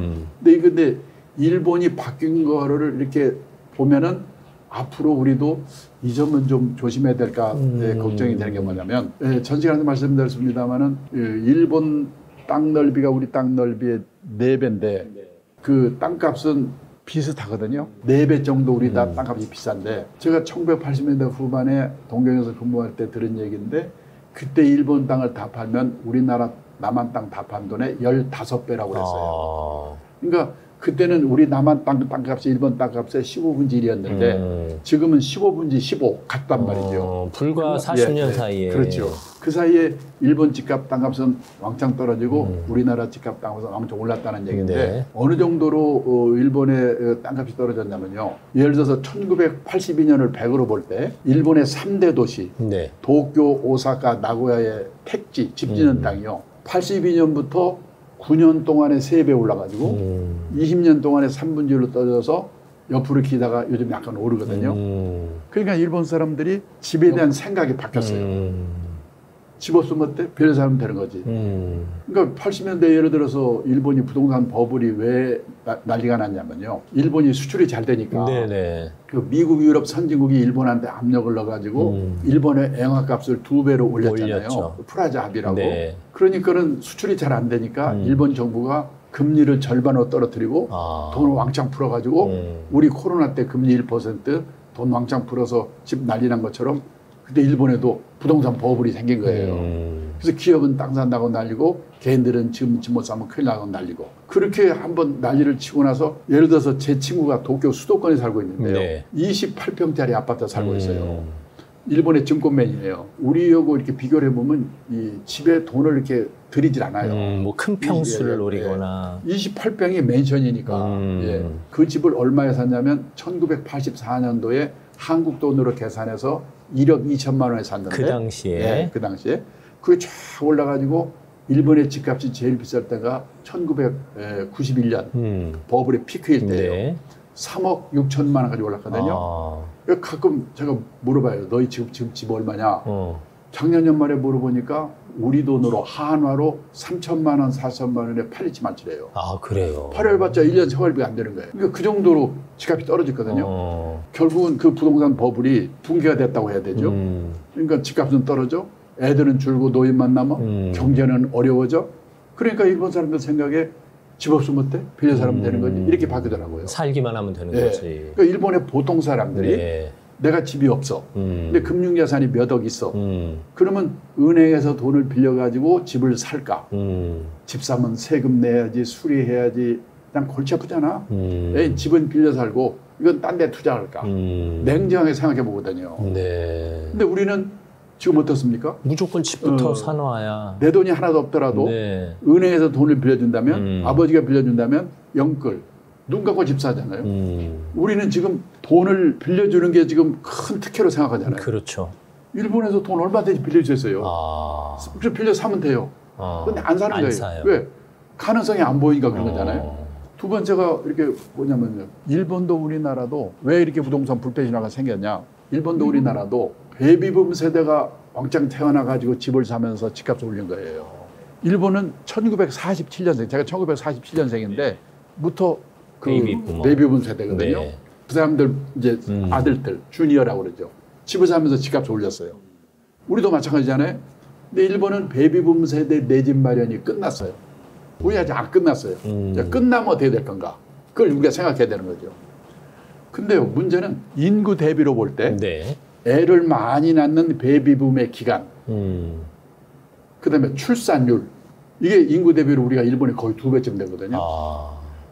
근데 일본이 바뀐 거를 이렇게 보면은 앞으로 우리도 이 점은 좀 조심해야 될까 걱정이 되는 게 뭐냐면 전 시간에도 말씀드렸습니다만은 일본 땅 넓이가 우리 땅 넓이의 4배인데 그 땅값은 비슷하거든요. 4배 정도 우리 땅값이 비싼데 제가 1980년대 후반에 동경에서 근무할 때 들은 얘기인데 그때 일본 땅을 다 팔면 우리나라 남한 땅 다 판 돈의 15배라고 그랬어요. 그러니까 그때는 우리 남한 땅값이 일본 땅값의 15분의 1이었는데 지금은 15분의 15 같단 말이죠. 불과 40년 사이에. 그렇죠. 그 사이에 일본 집값 땅값은 왕창 떨어지고 우리나라 집값 땅값은 왕창 올랐다는 얘기인데 어느 정도로 일본의 땅값이 떨어졌냐면요. 예를 들어서 1982년을 100으로 볼 때 일본의 3대 도시 도쿄, 오사카, 나고야의 택지, 집 짓는 땅이요. 82년부터 9년 동안에 3배 올라가지고 20년 동안에 3분의 1로 떨어져서 옆으로 기다가 요즘 약간 오르거든요. 그러니까 일본 사람들이 집에 대한 생각이 바뀌었어요. 집 없으면 어때? 별 사람 되는 거지. 그러니까 80년대 예를 들어서 일본이 부동산 버블이 왜 난리가 났냐면요. 일본이 수출이 잘 되니까 네네. 그 미국, 유럽 선진국이 일본한테 압력을 넣어가지고 일본의 엔화값을 2배로 올렸잖아요. 올렸죠. 프라자 합의라고. 네. 그러니까는 수출이 잘 안 되니까 일본 정부가 금리를 절반으로 떨어뜨리고 돈을 왕창 풀어가지고 우리 코로나 때 금리 1% 돈 왕창 풀어서 집 난리 난 것처럼 그때 일본에도 부동산 버블이 생긴 거예요. 그래서 기업은 땅 산다고 난리고 개인들은 지금 집 못 사면 큰일 나고 난리고 그렇게 한번 난리를 치고 나서 예를 들어서 제 친구가 도쿄 수도권에 살고 있는데요. 네. 28평짜리 아파트 살고 있어요. 일본의 증권맨이에요. 우리하고 이렇게 비교를 해보면 이 집에 돈을 이렇게 들이질 않아요. 뭐 큰 평수를 노리거나. 28평이 맨션이니까 예. 그 집을 얼마에 샀냐면 1984년도에 한국 돈으로 계산해서 1억 2천만 원에 샀는데 그 당시에 예, 그 당시에 그게 쫙 올라가지고 일본의 집값이 제일 비쌀 때가 1991년 버블의 피크일 때예요. 네. 3억 6천만 원까지 올랐거든요. 가끔 제가 물어봐요. 너희 지금 집 얼마냐? 작년 연말에 물어보니까 우리 돈으로 한화로 3천만 원, 4천만 원에 팔리지 않지래요. 아, 그래요? 8월 받자 1년 생활비가 안 되는 거예요. 그러니까 그 정도로 집값이 떨어졌거든요. 결국은 그 부동산 버블이 붕괴가 됐다고 해야 되죠. 그러니까 집값은 떨어져. 애들은 줄고 노인만 남아. 경제는 어려워져. 그러니까 일본 사람들 생각에 집 없으면 어때? 빌려 살면 되는 거지. 이렇게 바뀌더라고요. 살기만 하면 되는 네. 거지. 그러니까 일본의 보통 사람들이 네. 내가 집이 없어. 근데 금융자산이 몇 억 있어. 그러면 은행에서 돈을 빌려가지고 집을 살까? 집 사면 세금 내야지, 수리해야지. 그냥 골치 아프잖아. 에이, 집은 빌려 살고 이건 딴 데 투자할까? 냉정하게 생각해 보거든요. 네. 근데 우리는 지금 어떻습니까? 무조건 집부터 사놔야. 내 돈이 하나도 없더라도 네. 은행에서 돈을 빌려준다면 아버지가 빌려준다면 영끌. 눈 감고 집 사잖아요. 우리는 지금 돈을 빌려주는 게 지금 큰 특혜로 생각하잖아요. 그렇죠. 일본에서 돈 얼마든지 빌려주세요. 그래서 빌려 사면 돼요. 근데 안 사는 거예요. 사요. 왜? 가능성이 안 보이니까 그런 거잖아요. 두 번째가 이렇게 뭐냐면요. 일본도 우리나라도 왜 이렇게 부동산 불패신화가 생겼냐. 일본도 우리나라도 베이비붐 세대가 왕창 태어나가지고 집을 사면서 집값을 올린 거예요. 일본은 1947년생, 제가 1947년생인데 부터 그 베이비붐 세대거든요. 네. 그 사람들 이제 아들들 주니어라고 그러죠. 집을 사면서 집값을 올렸어요. 우리도 마찬가지잖아요. 근데 일본은 베이비붐 세대 내 집 마련이 끝났어요. 우리 아직 안 끝났어요. 끝나면 어떻게 될 건가? 그걸 우리가 생각해야 되는 거죠. 근데요, 문제는 인구 대비로 볼 때 네. 애를 많이 낳는 베이비붐의 기간, 그다음에 출산율, 이게 인구 대비로 우리가 일본이 거의 2배쯤 되거든요.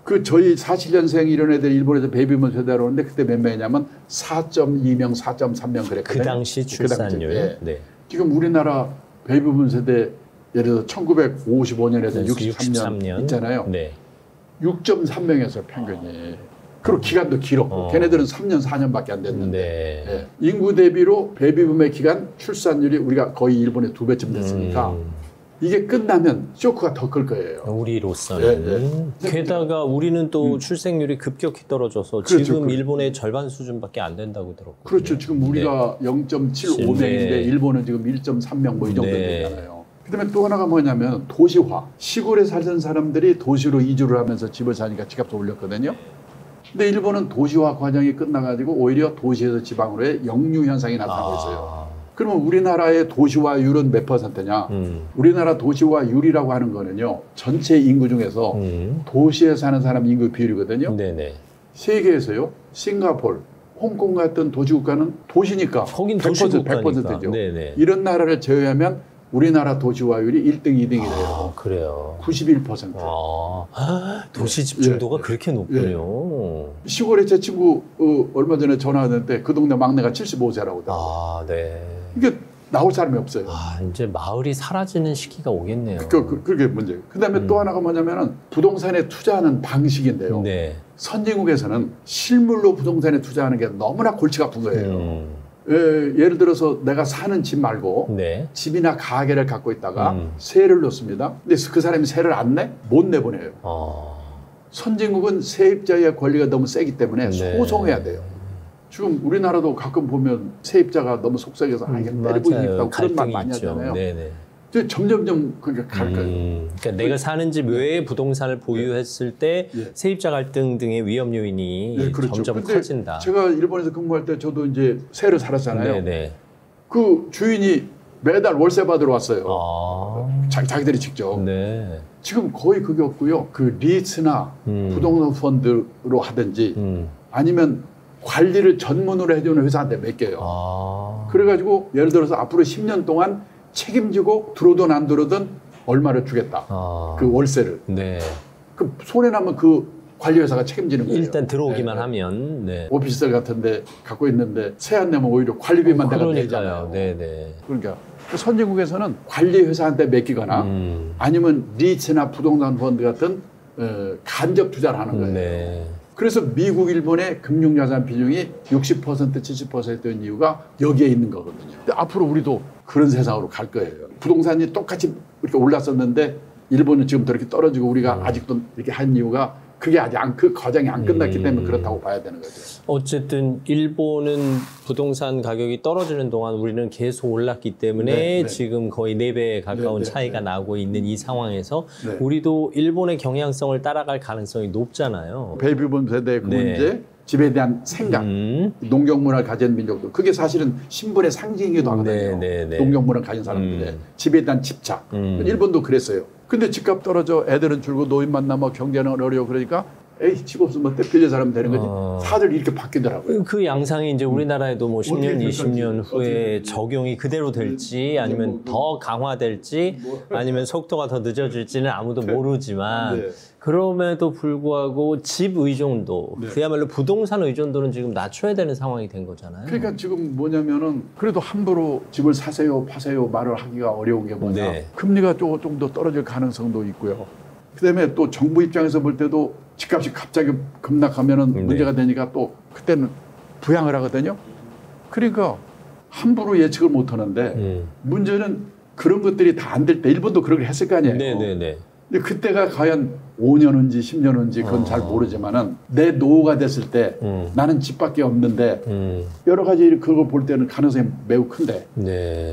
그 저희 47년생 이런 애들 일본에서 베이비붐 세대로 오는데 그때 몇 명이냐면 4.2명, 4.3명 그랬거든요. 그 당시 출산율. 네. 네. 지금 우리나라 베이비붐 세대 예를 들어서 1955년에서 63년 있잖아요. 네. 6.3명에서 평균이. 그리고 기간도 길었고 걔네들은 3년, 4년밖에 안 됐는데 네. 인구 대비로 베이비붐의 기간 출산율이 우리가 거의 일본의 2배쯤 됐으니까 이게 끝나면 쇼크가 더 클 거예요. 우리로서는. 게다가 우리는 또 출생률이 급격히 떨어져서 그렇죠. 지금 일본의 절반 수준밖에 안 된다고 들었거든요. 그렇죠. 지금 우리가 0.75명인데 네. 일본은 지금 1.3명 뭐 이 정도 되잖아요. 그다음에 또 하나가 뭐냐면 도시화. 시골에 살던 사람들이 도시로 이주를 하면서 집을 사니까 집값도 올렸거든요. 근데 일본은 도시화 과정이 끝나가지고 오히려 도시에서 지방으로의 역류 현상이 나타나고 있어요. 그러면 우리나라의 도시화율은 몇 퍼센트냐? 우리나라 도시화율이라고 하는 거는요. 전체 인구 중에서 도시에 사는 사람 인구 비율이거든요. 네네. 세계에서요. 싱가포르, 홍콩 같은 도시국가는 도시니까 거긴 100%죠. 네네. 이런 나라를 제외하면 우리나라 도시화율이 1등, 2등이래요. 그래요. 91%. 도시 집중도가 그렇게 높군요. 시골에 제 친구 얼마 전에 전화 왔는데 그 동네 막내가 75세라고 하더라고요. 네. 이게 나올 사람이 없어요. 이제 마을이 사라지는 시기가 오겠네요. 그게 문제예요. 그 다음에 또 하나가 뭐냐면은 부동산에 투자하는 방식인데요. 네. 선진국에서는 실물로 부동산에 투자하는 게 너무나 골치가 아픈 거예요. 예를 들어서 내가 사는 집 말고 네. 집이나 가게를 갖고 있다가 세를 넣습니다. 근데 그 사람이 세를 안 내? 못 내보내요. 선진국은 세입자의 권리가 너무 세기 때문에 네. 소송해야 돼요. 지금 우리나라도 가끔 보면 세입자가 너무 속삭여서 이게 때리고 있다고 그런 말 많이 있죠. 하잖아요. 네네. 점점점 그렇게 갈 거예요. 그러니까 내가 사는 집 외에 부동산을 보유했을 때 세입자 갈등 등의 위험 요인이 그렇죠. 점점 커진다. 제가 일본에서 근무할 때 저도 이제 세를 살았잖아요. 네네. 그 주인이 매달 월세 받으러 왔어요. 자기들이 직접. 네. 지금 거의 그게 없고요. 그 리츠나 부동산 펀드로 하든지 아니면 관리를 전문으로 해주는 회사한테 맡겨요. 그래가지고 예를 들어서 앞으로 10년 동안 책임지고 들어오든 안 들어오든 얼마를 주겠다. 그 월세를. 네. 그 손해 나면 그 관리회사가 책임지는 거예요. 일단 들어오기만 하면. 네. 오피스텔 같은데 갖고 있는데 세 안 내면 오히려 관리비만 내가 내잖아요. 네네. 그러니까 선진국에서는 관리회사한테 맡기거나 아니면 리츠나 부동산 펀드 같은 간접 투자를 하는 거예요. 네. 그래서 미국, 일본의 금융자산 비중이 60%, 70%인 이유가 여기에 있는 거거든요. 근데 앞으로 우리도 그런 세상으로 갈 거예요. 부동산이 똑같이 이렇게 올랐었는데 일본은 지금 이렇게 떨어지고 우리가 아직도 이렇게 한 이유가 그게 아직 그 과정이 안 끝났기 때문에 그렇다고 봐야 되는 거죠. 어쨌든 일본은 부동산 가격이 떨어지는 동안 우리는 계속 올랐기 때문에 지금 거의 4배에 가까운 차이가 나고 있는 이 상황에서 우리도 일본의 경향성을 따라갈 가능성이 높잖아요. 베이비붐 세대의 그 문제, 집에 대한 생각, 농경문화를 가진 민족들. 그게 사실은 신분의 상징이기도 하거든요. 농경문화를 가진 사람들의 집에 대한 집착. 일본도 그랬어요. 근데 집값 떨어져 애들은 줄고 노인만 남아 경제는 어려워 그러니까 에이 집 없으면 때 빌려 살면 되는 거지. 다들 이렇게 바뀌더라고요. 그 양상이 이제 우리나라에도 뭐 10년, 20년 후에 적용이 그대로 될지 아니면 더 강화될지 아니면 속도가 더 늦어질지는 아무도 모르지만 그럼에도 불구하고 집 의존도 그야말로 부동산 의존도는 지금 낮춰야 되는 상황이 된 거잖아요. 그러니까 지금 뭐냐면은 그래도 함부로 집을 사세요 파세요 말을 하기가 어려운 게 뭐냐. 금리가 조금 더 떨어질 가능성도 있고요. 그다음에 또 정부 입장에서 볼 때도 집값이 갑자기 급락하면은 문제가 되니까 또 그때는 부양을 하거든요. 그러니까 함부로 예측을 못 하는데 문제는 그런 것들이 다 안 될 때 일본도 그렇게 했을 거 아니에요. 근데 그때가 과연 5년 후인지 10년 후인지 그건 잘 모르지만은 내 노후가 됐을 때 나는 집밖에 없는데 여러 가지 그걸 볼 때는 가능성이 매우 큰데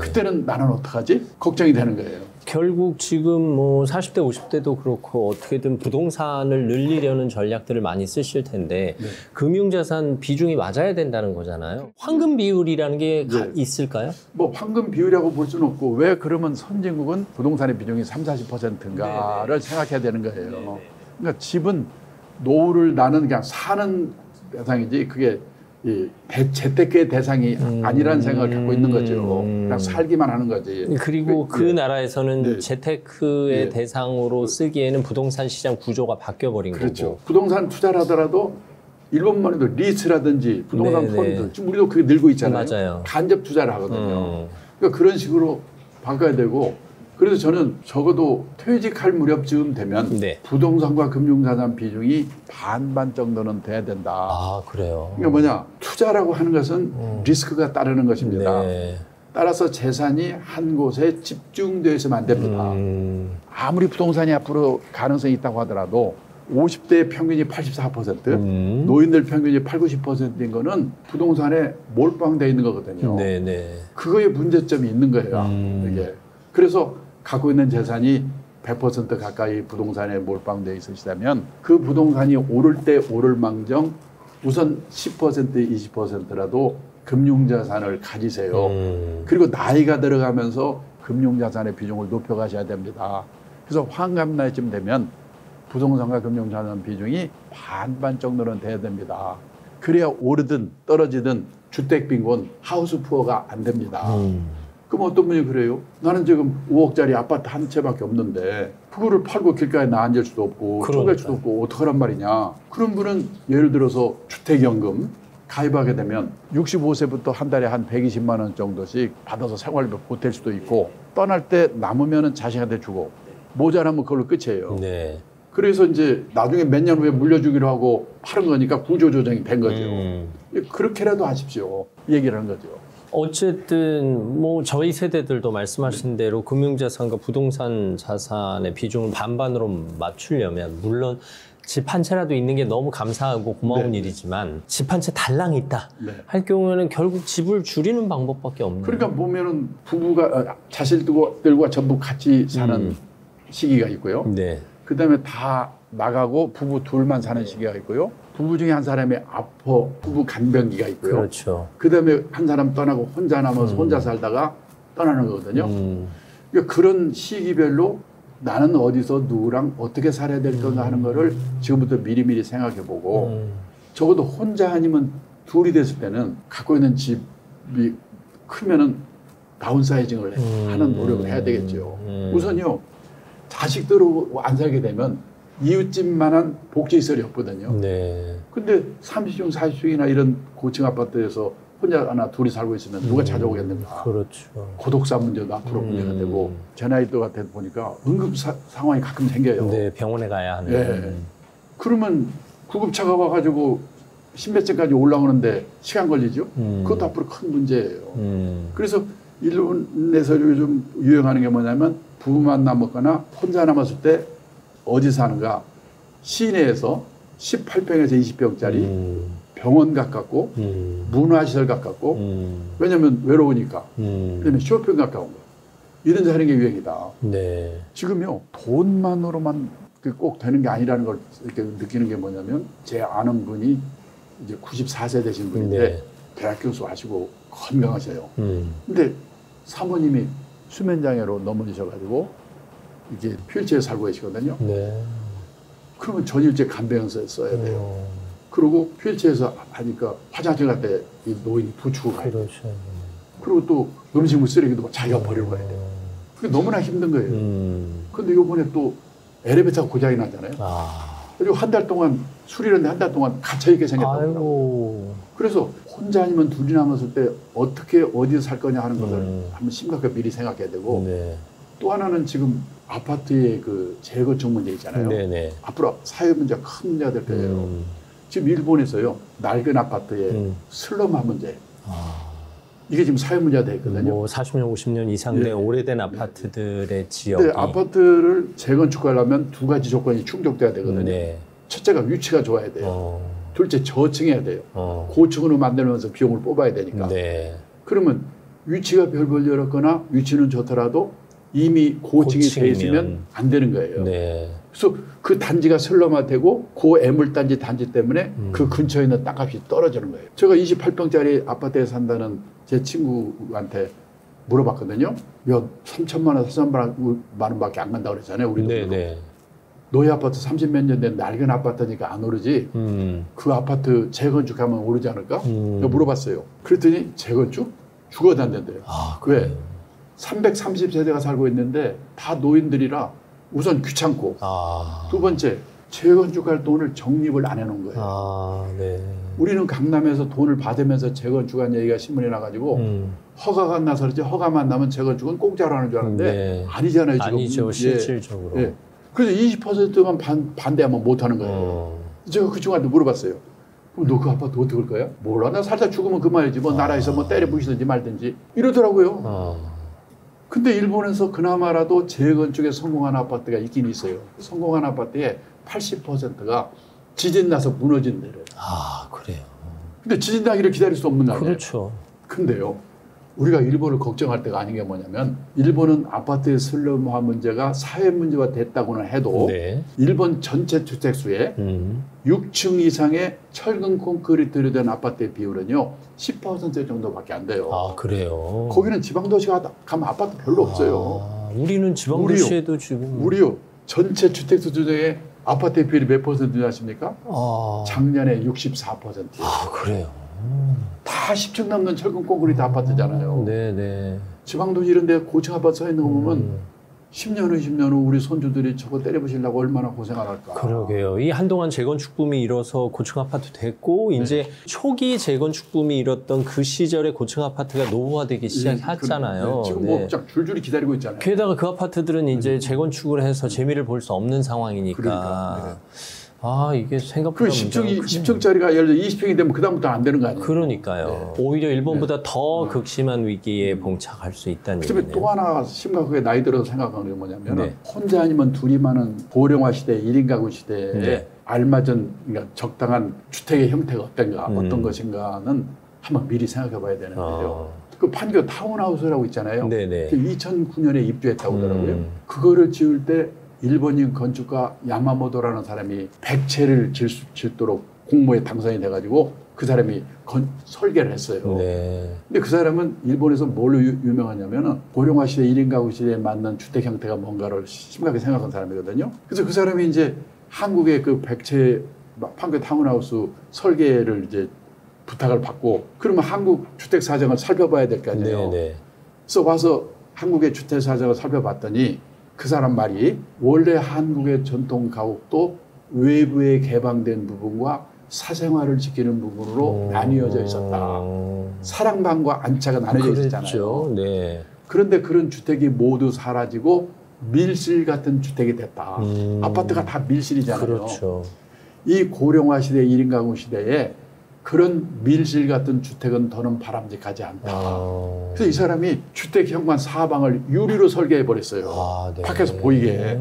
그때는 나는 어떡하지? 걱정이 되는 거예요. 결국 지금 뭐 40대, 50대도 그렇고 어떻게든 부동산을 늘리려는 전략들을 많이 쓰실 텐데 금융자산 비중이 맞아야 된다는 거잖아요. 황금 비율이라는 게 있을까요? 뭐 황금 비율이라고 볼 수는 없고 왜 그러면 선진국은 부동산의 비중이 30, 40%인가를 생각해야 되는 거예요. 그러니까 집은 노후를 나는 그냥 사는 대상이지 그게 재테크의 대상이 아니라는 생각을 갖고 있는 거죠. 그냥 살기만 하는 거지. 그리고 그 나라에서는 재테크의 대상으로 쓰기에는 부동산 시장 구조가 바뀌어버린 거고. 부동산 투자를 하더라도 일본만 해도 리츠라든지 부동산 펀드 지금 우리도 그게 늘고 있잖아요. 맞아요. 간접 투자를 하거든요. 그러니까 그런 식으로 바꿔야 되고 그래서 저는 적어도 퇴직할 무렵쯤 되면 부동산과 금융자산 비중이 반반 정도는 돼야 된다. 아, 그래요? 그러니까 뭐냐, 투자라고 하는 것은 리스크가 따르는 것입니다. 따라서 재산이 한 곳에 집중되어 있으면 안 됩니다. 아무리 부동산이 앞으로 가능성이 있다고 하더라도 50대 평균이 84%, 노인들 평균이 80, 90%인 거는 부동산에 몰빵되어 있는 거거든요. 그거에 문제점이 있는 거예요. 이게. 그래서 갖고 있는 재산이 100% 가까이 부동산에 몰빵되어 있으시다면 그 부동산이 오를 때 오를 망정 우선 10% 20%라도 금융자산을 가지세요. 그리고 나이가 들어가면서 금융자산의 비중을 높여가셔야 됩니다. 그래서 환갑 나이쯤 되면 부동산과 금융자산 비중이 반반 정도는 돼야 됩니다. 그래야 오르든 떨어지든 주택빈곤, 하우스푸어가 안 됩니다. 그럼 어떤 분이 그래요? 나는 지금 5억짜리 아파트 한 채밖에 없는데 그거를 팔고 길가에 나 앉을 수도 없고 쪼갤 수도 없고 어떡하란 말이냐. 그런 분은 예를 들어서 주택연금 가입하게 되면 65세부터 한 달에 한 120만 원 정도씩 받아서 생활비 보탤 수도 있고 떠날 때 남으면 자식한테 주고 모자라면 그걸로 끝이에요. 그래서 이제 나중에 몇 년 후에 물려주기로 하고 파는 거니까 구조조정이 된 거죠. 그렇게라도 하십시오. 얘기를 하는 거죠. 어쨌든 뭐 저희 세대들도 말씀하신 대로 금융자산과 부동산 자산의 비중을 반반으로 맞추려면 물론 집 한 채라도 있는 게 너무 감사하고 고마운 네. 일이지만 집 한 채 달랑 있다 네. 할 경우에는 결국 집을 줄이는 방법밖에 없는. 그러니까 보면은 부부가 자식들과 전부 같이 사는 시기가 있고요. 네. 그 다음에 다 나가고 부부 둘만 사는 시기가 있고요. 부부 중에 한 사람이 아파 부부 간병기가 있고요. 그렇죠. 그 다음에 한 사람 떠나고 혼자 남아서 혼자 살다가 떠나는 거거든요. 그러니까 그런 시기별로 나는 어디서 누구랑 어떻게 살아야 될 건가 하는 거를 지금부터 미리미리 생각해보고 적어도 혼자 아니면 둘이 됐을 때는 갖고 있는 집이 크면은 다운사이징을 하는 노력을 해야 되겠죠. 우선요, 자식들하고 안 살게 되면 이웃집만한 복지시설이 없거든요. 네. 근데 30층, 40층이나 이런 고층 아파트에서 혼자 하나 둘이 살고 있으면 누가 찾아오겠는가. 그렇죠. 고독사 문제도 앞으로 문제가 되고 제 나이 때 같아 보니까 응급 상황이 가끔 생겨요. 네, 병원에 가야 하는. 예. 그러면 구급차가 와가지고 십몇 층까지 올라오는데 시간 걸리죠. 그것도 앞으로 큰 문제예요. 그래서 일본에서 요즘 유행하는 게 뭐냐면 부부만 남았거나 혼자 남았을 때 어디 사는가 시내에서 18평에서 20평짜리 병원 가깝고 문화시설 가깝고 왜냐면 외로우니까 그다음에 쇼핑 가까운 거 이런 데 하는 게 유행이다. 네. 지금요 돈만으로만 꼭 되는 게 아니라는 걸 이렇게 느끼는 게 뭐냐면 제 아는 분이 이제 94세 되신 분인데 네. 대학 교수 하시고 건강하셔요. 근데 사모님이 수면장애로 넘어지셔가지고 이게 휠체어에 살고 계시거든요. 네. 그러면 전일제 간병서에 써야 돼요. 그리고 휠체어에서 하니까 화장실 갈 때 이 노인이 부추고 가야 돼요. 그렇죠. 그리고 또 음식물 쓰레기도 자기가 버리고 가야 돼요. 그게 너무나 힘든 거예요. 근데 요번에 또 엘리베이터가 고장이 나잖아요. 그리고 한 달 동안 수리하는데 한 달 동안 갇혀있게 생겼다고. 아이고. 그래서 혼자 아니면 둘이 남았을 때 어떻게 어디서 살 거냐 하는 것을 한번 심각하게 미리 생각해야 되고 네. 또 하나는 지금 아파트의 그 재건축 문제 있잖아요. 네네. 앞으로 사회 문제가 큰 문제가 될 거예요. 지금 일본에서요 낡은 아파트의 슬럼화 문제 이게 지금 사회 문제가 돼 있거든요. 뭐 40년, 50년 이상 된 네. 오래된 아파트들의 지역이. 근데 아파트를 재건축하려면 두 가지 조건이 충족돼야 되거든요. 네. 첫째가 위치가 좋아야 돼요. 둘째 저층해야 돼요. 고층으로 만들면서 비용을 뽑아야 되니까. 네. 그러면 위치가 별볼 열었거나 위치는 좋더라도 이미 고층이 돼 있으면 안 되는 거예요. 네. 그래서 그 단지가 슬럼화되고 그 애물단지 단지 때문에 그 근처에 있는 땅값이 떨어지는 거예요. 제가 28평짜리 아파트에 산다는 제 친구한테 물어봤거든요. 야, 3천만 원, 4천만 원밖에 안 간다고 그랬잖아요. 우리 네, 돈으로. 네. 너희 아파트 30몇 년 된 낡은 아파트니까 안 오르지. 그 아파트 재건축하면 오르지 않을까? 내가 물어봤어요. 그랬더니 재건축? 죽어도 안 된대요. 왜? 330세대가 살고 있는데 다 노인들이라 우선 귀찮고 두 번째 재건축할 돈을 적립을 안 해놓은 거예요. 네. 우리는 강남에서 돈을 받으면서 재건축한 얘기가 신문에 나가지고 허가가 안 나서 그렇지 허가만 나면 재건축은 공짜로 하는 줄 알았는데 네. 아니잖아요. 지금. 아니죠. 실질적으로. 예. 그래서 20%만 반대하면 못하는 거예요. 제가 그 친구한테 물어봤어요. 그럼 너 그 아파트 어떻게 할 거야? 몰라. 나 살다 죽으면 그만이지. 뭐 나라에서 뭐 때려 부시든지 말든지 이러더라고요. 근데 일본에서 그나마라도 재건축에 성공한 아파트가 있긴 있어요. 성공한 아파트의 80%가 지진 나서 무너진 데래요. 그래요. 근데 지진 나기를 기다릴 수 없는 거 아니에요? 그렇죠. 근데요. 우리가 일본을 걱정할 때가 아닌 게 뭐냐면 일본은 아파트의 슬럼화 문제가 사회 문제가 됐다고는 해도 네. 일본 전체 주택수의 6층 이상의 철근 콘크리트로 된 아파트의 비율은요 10% 정도밖에 안 돼요. 그래요. 거기는 지방도시 가면 아파트 별로 없어요. 우리는 지방도시에도 지금 우리요 전체 주택수 중에 아파트의 비율이 몇 퍼센트인지 아십니까? 작년에 64%예요. 그래요. 다 10층 넘는 철근 콘크리트 아파트잖아요. 네네. 지방도시 이런 데 고층 아파트 서 있는 거 보면 10년 후, 20년 후 우리 손주들이 저거 때려부시려고 얼마나 고생을 할까. 그러게요. 이 한동안 재건축 붐이 일어서 고층 아파트 됐고 이제 초기 재건축 붐이 일었던 그 시절에 고층 아파트가 노후화되기 시작했잖아요. 지금 뭐 줄줄이 기다리고 있잖아요. 게다가 그 아파트들은 이제 재건축을 해서 재미를 볼 수 없는 상황이니까. 그러니까. 아, 이게 생각보다 그 10층짜리가 예를 들어 20평이 되면 그다음부터 안 되는 거 아니에요? 그러니까요. 네. 오히려 일본보다 더 극심한 위기에 봉착할 수 있다는 그다음에 얘기네요. 또 하나 심각하게 나이 들어서 생각하는 게 뭐냐면 혼자 아니면 둘이 많은 고령화 시대, 1인 가구 시대에 알맞은 그러니까 적당한 주택의 형태가 어떤가, 어떤 것인가는 한번 미리 생각해 봐야 되는 거예요. 그 판교 타운하우스라고 있잖아요. 네네. 2009년에 입주했다고 하더라고요. 그거를 지을 때 일본인 건축가 야마모토라는 사람이 100채를 짓도록 공모에 당선이 돼가지고 그 사람이 설계를 했어요. 네. 근데 그 사람은 일본에서 뭘로 유명하냐면은 고령화 시대, 1인 가구 시대에 맞는 주택 형태가 뭔가를 심각하게 생각한 사람이거든요. 그래서 그 사람이 이제 한국의 그 100채 판교 타운하우스 설계를 이제 부탁을 받고 그러면 한국 주택 사정을 살펴봐야 될 거 아니에요. 네네. 그래서 와서 한국의 주택 사정을 살펴봤더니 그 사람 말이 원래 한국의 전통 가옥도 외부에 개방된 부분과 사생활을 지키는 부분으로 나뉘어져 있었다. 사랑방과 안차가 나뉘어져 있잖아요. 네. 그런데 그런 주택이 모두 사라지고 밀실 같은 주택이 됐다. 아파트가 다 밀실이잖아요. 그렇죠. 이 고령화 시대, 1인 가구 시대에 그런 밀실 같은 주택은 더는 바람직하지 않다. 그래서 이 사람이 주택 현관 사방을 유리로 설계해 버렸어요. 네. 밖에서 보이게.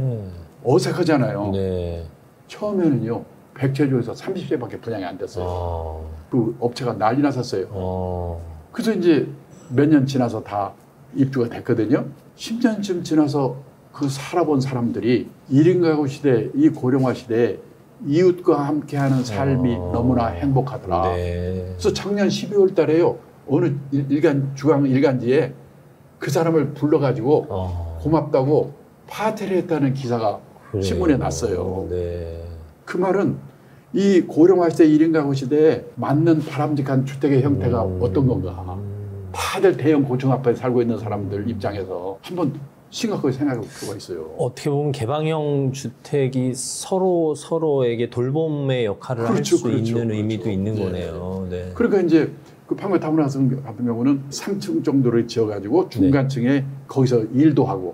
어색하잖아요. 네. 처음에는요 100채 중에서 30채밖에 분양이 안 됐어요. 그 업체가 난리 났었어요. 그래서 이제 몇 년 지나서 다 입주가 됐거든요. 10년쯤 지나서 그 살아본 사람들이 1인 가구 시대, 이 고령화 시대에 이웃과 함께하는 삶이 너무나 행복하더라. 네. 그래서 작년 12월 달에요. 어느 중앙 일간지에 그 사람을 불러가지고 고맙다고 파티를 했다는 기사가 신문에 났어요. 네. 그 말은 이 고령화 시대, 1인 가구 시대에 맞는 바람직한 주택의 형태가 어떤 건가. 다들 대형 고층 아파트에 살고 있는 사람들 입장에서 한번 심각하게 생각할 필요가 있어요. 어떻게 보면 개방형 주택이 서로에게 돌봄의 역할을 할 수 있는 의미도 있는 거네요. 네. 그러니까 이제 그 판교 타운하우스 같은 경우는 3층 정도를 지어가지고 중간층에 거기서 일도 하고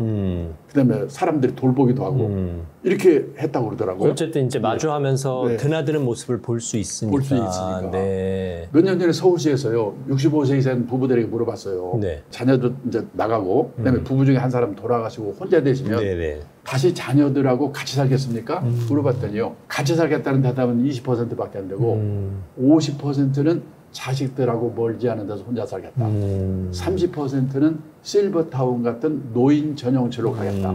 그다음에 사람들이 돌보기도 하고 이렇게 했다고 그러더라고요. 어쨌든 이제 마주하면서 드나드는 모습을 볼 수 있으니까. 볼 수 있으니까. 네. 몇 년 전에 서울시에서요 65세 이상 부부들에게 물어봤어요. 자녀들 이제 나가고 그다음에 부부 중에 한 사람 돌아가시고 혼자 되시면 다시 자녀들하고 같이 살겠습니까? 물어봤더니요 같이 살겠다는 대답은 20%밖에 안 되고 50%는 자식들하고 멀지 않은 데서 혼자 살겠다. 30%는 실버타운 같은 노인 전용실로 가겠다.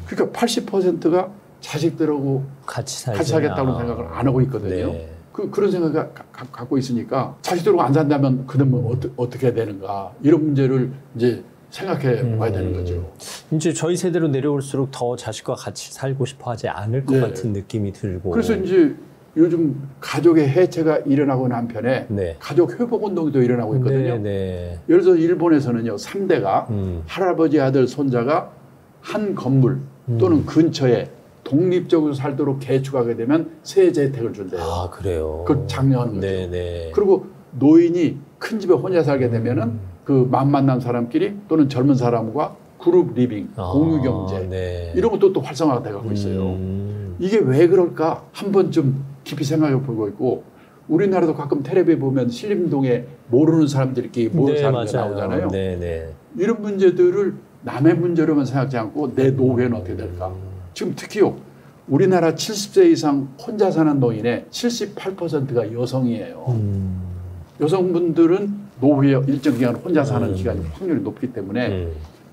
그러니까 80%가 자식들하고 같이 살겠다는 생각을 안 하고 있거든요. 그런 생각을 갖고 있으니까 자식들하고 안 산다면 그러면 어떻게 해야 되는가. 이런 문제를 이제 생각해 봐야 되는 거죠. 이제 저희 세대로 내려올수록 더 자식과 같이 살고 싶어 하지 않을 것 같은 느낌이 들고. 그래서 이제 요즘 가족의 해체가 일어나고 난 편에 가족 회복 운동도 일어나고 있거든요. 예를 들어서 일본에서는요 3대가 할아버지, 아들, 손자가 한 건물 또는 근처에 독립적으로 살도록 개축하게 되면 세제 혜택을 준대요. 아, 그래요? 그걸 장려하는 거죠. 그리고 노인이 큰 집에 혼자 살게 되면은 그 맘 만난 사람끼리 또는 젊은 사람과 그룹 리빙, 공유 경제 이런 것도 또 활성화가 돼가고 있어요. 이게 왜 그럴까 한 번쯤 깊이 생각해 보고 있고 우리나라도 가끔 텔레비에 보면 신림동에 모르는 사람들끼리 모여 사는 게 나오잖아요. 이런 문제들을 남의 문제로만 생각하지 않고 내 노후에는 어떻게 될까. 지금 특히요 우리나라 70세 이상 혼자 사는 노인의 78%가 여성이에요. 여성분들은 노후에 일정 기간 혼자 사는 기간이 확률이 높기 때문에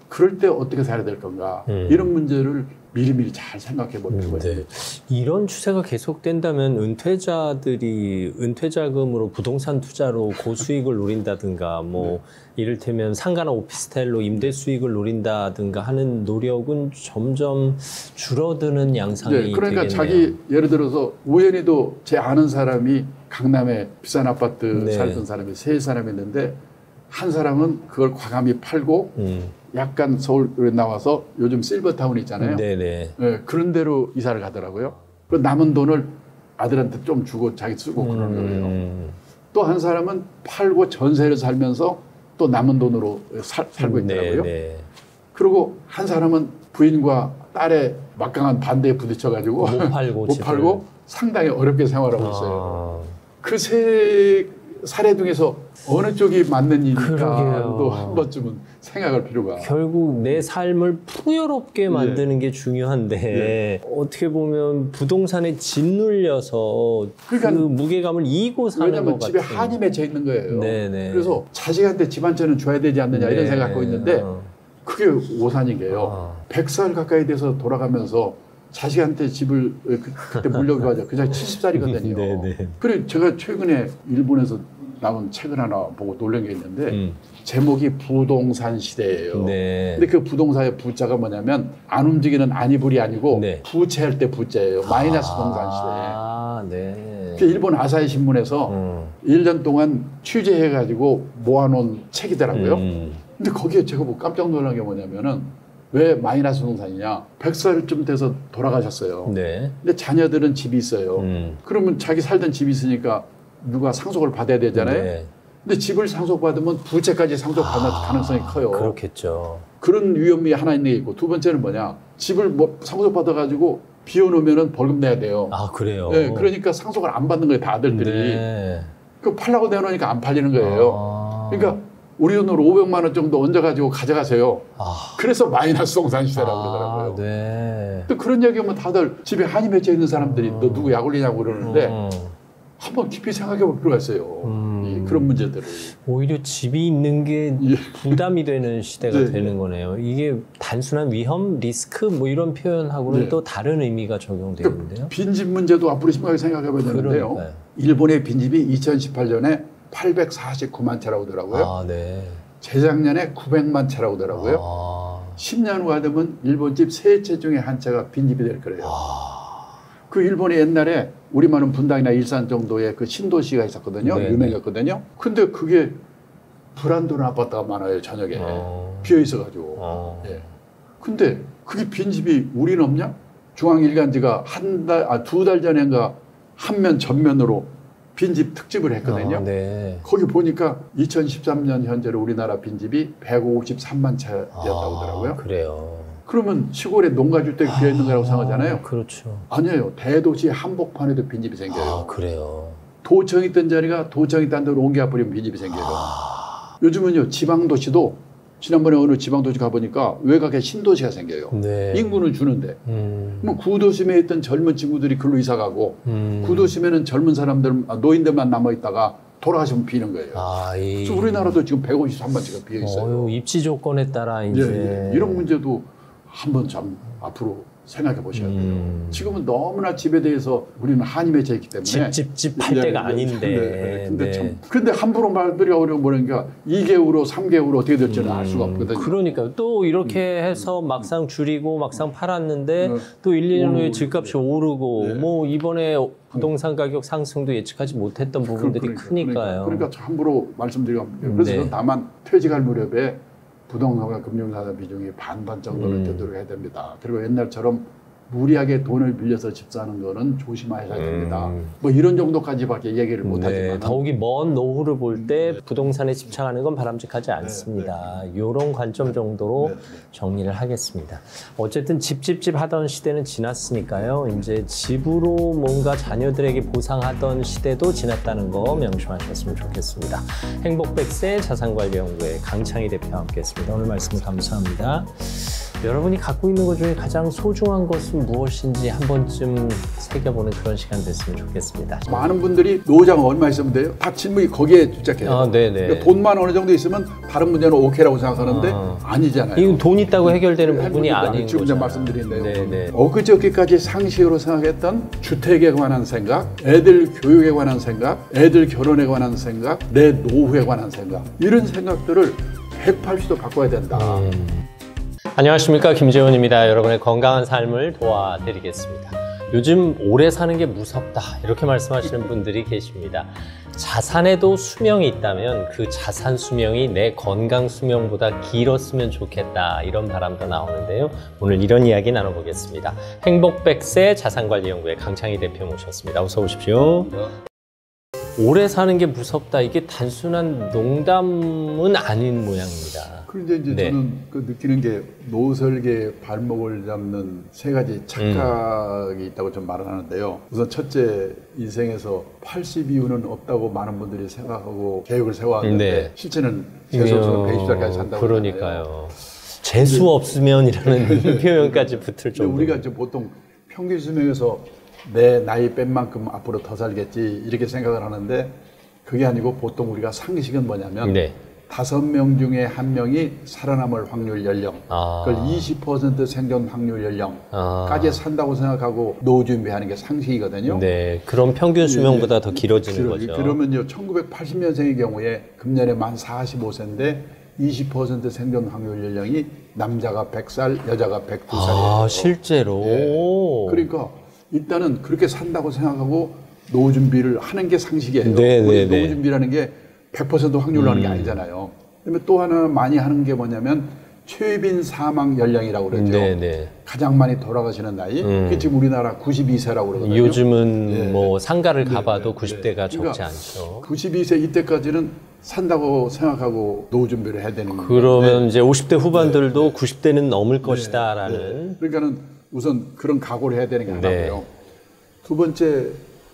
그럴 때 어떻게 살아야 될 건가 이런 문제를 미리미리 잘 생각해 볼 필요가 있습니다. 이런 추세가 계속된다면 은퇴자들이 은퇴자금으로 부동산 투자로 고수익을 노린다든가 뭐 이를테면 상가나 오피스텔로 임대 수익을 노린다든가 하는 노력은 점점 줄어드는 양상이 그러니까 되겠네요. 자기 예를 들어서 우연히도 제 아는 사람이 강남에 비싼 아파트 살던 사람이 세 사람이 있는데 한 사람은 그걸 과감히 팔고 약간 서울에 나와서 요즘 실버타운 있잖아요. 그런 데로 이사를 가더라고요. 그 남은 돈을 아들한테 좀 주고 자기 쓰고 그러는 거예요. 또 한 사람은 팔고 전세를 살면서 또 남은 돈으로 살고 있더라고요. 그리고 한 사람은 부인과 딸의 막강한 반대에 부딪혀가지고 못 팔고 상당히 어렵게 생활하고 있어요. 그 세 사례 중에서 어느 쪽이 맞는 일일까도 한 번쯤은 생각할 필요가. 결국 내 삶을 풍요롭게 만드는 게 중요한데 어떻게 보면 부동산에 짓눌려서 그러니까 그 무게감을 이기고 사는 것 같아요. 왜냐하면 집에 한이 맺혀 있는 거예요. 그래서 자식한테 집 한 채는 줘야 되지 않느냐 이런 생각 갖고 있는데 그게 오산인 게요. 100살 가까이 돼서 돌아가면서 자식한테 집을 그때 물려줘야죠. 그냥 70살이거든요. 그리고 제가 최근에 일본에서 나온 책을 하나 보고 놀란 게 있는데 제목이 부동산 시대예요. 근데 그 부동산의 부자가 뭐냐면 안 움직이는 안이불이 아니고 부채할 때 부자예요. 마이너스 부동산 시대에. 그 일본 아사히 신문에서 1년 동안 취재해가지고 모아놓은 책이더라고요. 근데 거기에 제가 보고 깜짝 놀란 게 뭐냐면은 왜 마이너스 부동산이냐? 100살쯤 돼서 돌아가셨어요. 근데 자녀들은 집이 있어요. 그러면 자기 살던 집이 있으니까 누가 상속을 받아야 되잖아요. 근데 집을 상속받으면 부채까지 상속받을 가능성이 커요. 그렇겠죠. 그런 위험이 하나 있는 게 있고 두 번째는 뭐냐? 집을 뭐 상속받아가지고 비워놓으면은 벌금 내야 돼요. 아 그래요? 네, 그러니까 상속을 안 받는 거예요. 다 아들들이. 그 팔라고 내놓으니까 안 팔리는 거예요. 그러니까 우리 돈으로 500만 원 정도 얹어가지고 가져가세요. 그래서 마이너스 부동산 시대라고 그러더라고요. 또 그런 얘기하면 다들 집에 한이 맺혀 있는 사람들이 너 누구 약 올리냐고 그러는데 한번 깊이 생각해 볼 필요가 있어요. 그런 문제들을. 오히려 집이 있는 게 부담이 되는 시대가 되는 거네요. 이게 단순한 위험, 리스크 뭐 이런 표현하고는 또 다른 의미가 적용되는데요. 빈집 문제도 앞으로 심각하게 생각해 봐야 되는데요. 일본의 빈집이 2018년에 849만 채라고 하더라고요. 재작년에 900만 채라고 하더라고요. 10년 후가 되면 일본 집 3채 중에 한 채가 빈집이 될 거예요. 그 일본이 옛날에 우리만은 분당이나 일산 정도의 그 신도시가 있었거든요. 유명했거든요. 근데 그게 불안도는 아파트가 많아요. 저녁에 비어 있어가지고. 근데 그게 빈집이 우리는 없냐? 중앙일간지가 2달 전인가 한면 전면으로 빈집 특집을 했거든요. 거기 보니까 2013년 현재로 우리나라 빈집이 153만 채였다고 하더라고요. 그래요. 그러면 시골에 농가주택이 비어있는 거라고 생각하잖아요. 그렇죠. 아니에요. 대도시 한복판에도 빈집이 생겨요. 그래요. 도청 있던 자리가 도청 있던 데로 옮겨버리면 빈집이 생겨요. 요즘은요. 지방도시도 지난번에 어느 지방도시 가보니까 외곽에 신도시가 생겨요. 인구는 주는데. 그럼 구도심에 있던 젊은 친구들이 글로 이사가고 구도심에는 젊은 사람들, 노인들만 남아있다가 돌아가시면 비는 거예요. 그래서 우리나라도 지금 153만 채가 비어있어요. 입지 조건에 따라 이제. 이런 문제도 한번 참 앞으로 생각해 보셔야 돼요. 지금은 너무나 집에 대해서 우리는 한이 맺혀 있기 때문에 집 할 때가 아닌데. 근데 함부로 말들이 어려운 거니까 2개월로 3개월로 어떻게 될지는 알 수가 없거든요. 그러니까 또 이렇게 해서 막상 줄이고 막상 팔았는데 또 1, 2년 후에 집값이 오르고 뭐 이번에 부동산 가격 상승도 예측하지 못했던 부분들이 크니까요. 그러니까 함부로 말씀드리면 그래서 저는 다만 퇴직할 무렵에 부동산과 금융산업 비중이 반반 정도를 되도록 해야 됩니다. 그리고 옛날처럼 무리하게 돈을 빌려서 집 사는 거는 조심하셔야 됩니다. 뭐 이런 정도까지밖에 얘기를 못하지만 더욱이 먼 노후를 볼 때 부동산에 집착하는 건 바람직하지 않습니다. 이런 관점 정도로 정리를 하겠습니다. 어쨌든 집집집 하던 시대는 지났으니까요. 이제 집으로 뭔가 자녀들에게 보상하던 시대도 지났다는 거 명심하셨으면 좋겠습니다. 행복백세 자산관리연구의 강창희 대표와 함께했습니다. 오늘 말씀 감사합니다. 여러분이 갖고 있는 것 중에 가장 소중한 것은 무엇인지 한 번쯤 새겨보는 그런 시간 됐으면 좋겠습니다. 많은 분들이 노후자금 얼마 있으면 돼요? 다 질문이 거기에 집착해요. 그러니까 돈만 어느 정도 있으면 다른 문제는 오케이라고 생각하는데 아니잖아요. 이건 돈 있다고 해결되는 부분이 아닌 지금 제가 말씀드린데요. 엊그저께까지 상식으로 생각했던 주택에 관한 생각, 애들 교육에 관한 생각, 애들 결혼에 관한 생각, 내 노후에 관한 생각 이런 생각들을 180도 바꿔야 된다. 안녕하십니까, 김재훈입니다. 여러분의 건강한 삶을 도와드리겠습니다. 요즘 오래 사는 게 무섭다 이렇게 말씀하시는 분들이 계십니다. 자산에도 수명이 있다면 그 자산 수명이 내 건강 수명보다 길었으면 좋겠다 이런 바람도 나오는데요. 오늘 이런 이야기 나눠보겠습니다. 행복백세 자산관리연구의 강창희 대표 모셨습니다. 어서 오십시오. 오래 사는 게 무섭다 이게 단순한 농담은 아닌 모양입니다. 그런데 이제 네. 저는 그 느끼는 게 노설계 발목을 잡는 세 가지 착각이 있다고 좀 말을 하는데요. 우선 첫째, 인생에서 80 이후는 없다고 많은 분들이 생각하고 계획을 세워왔는데 네. 실제는 재수 없으면 120살까지 산다고 그러니까요. 재수 없으면이라는 표현까지 붙을 정도. 우리가 이제 보통 평균 수명에서 내 나이 뺀 만큼 앞으로 더 살겠지 이렇게 생각을 하는데 그게 아니고 보통 우리가 상식은 뭐냐면 네. 5명 중에 1명이 살아남을 확률 연령, 그걸 20% 생존 확률 연령까지 산다고 생각하고 노후 준비하는 게 상식이거든요. 네, 그럼 평균 수명보다 더 길어지는 거죠. 그러면요, 1980년생의 경우에 금년에 만 45세인데 20% 생존 확률 연령이 남자가 100살, 여자가 102살이에요. 아, 실제로. 네. 그러니까 일단은 그렇게 산다고 생각하고 노후 준비를 하는 게 상식이에요. 네, 네, 노후 네. 준비라는 게 100% 확률로 하는 게 아니잖아요. 그다음에 또 하나 많이 하는 게 뭐냐면 최빈 사망 연령이라고 그러죠. 네, 네. 가장 많이 돌아가시는 나이. 그게 지금 우리나라 92세라고 그러거든요. 요즘은 네. 뭐 상가를 네, 가봐도 네, 90대가 네. 적지 그러니까 않죠. 92세 이때까지는 산다고 생각하고 노후 준비를 해야 되는 거예요. 그러면 이제 50대 후반들도 90대는 넘을 것이다라는. 그러니까는 우선 그런 각오를 해야 되는 게 네. 하나고요. 두 번째,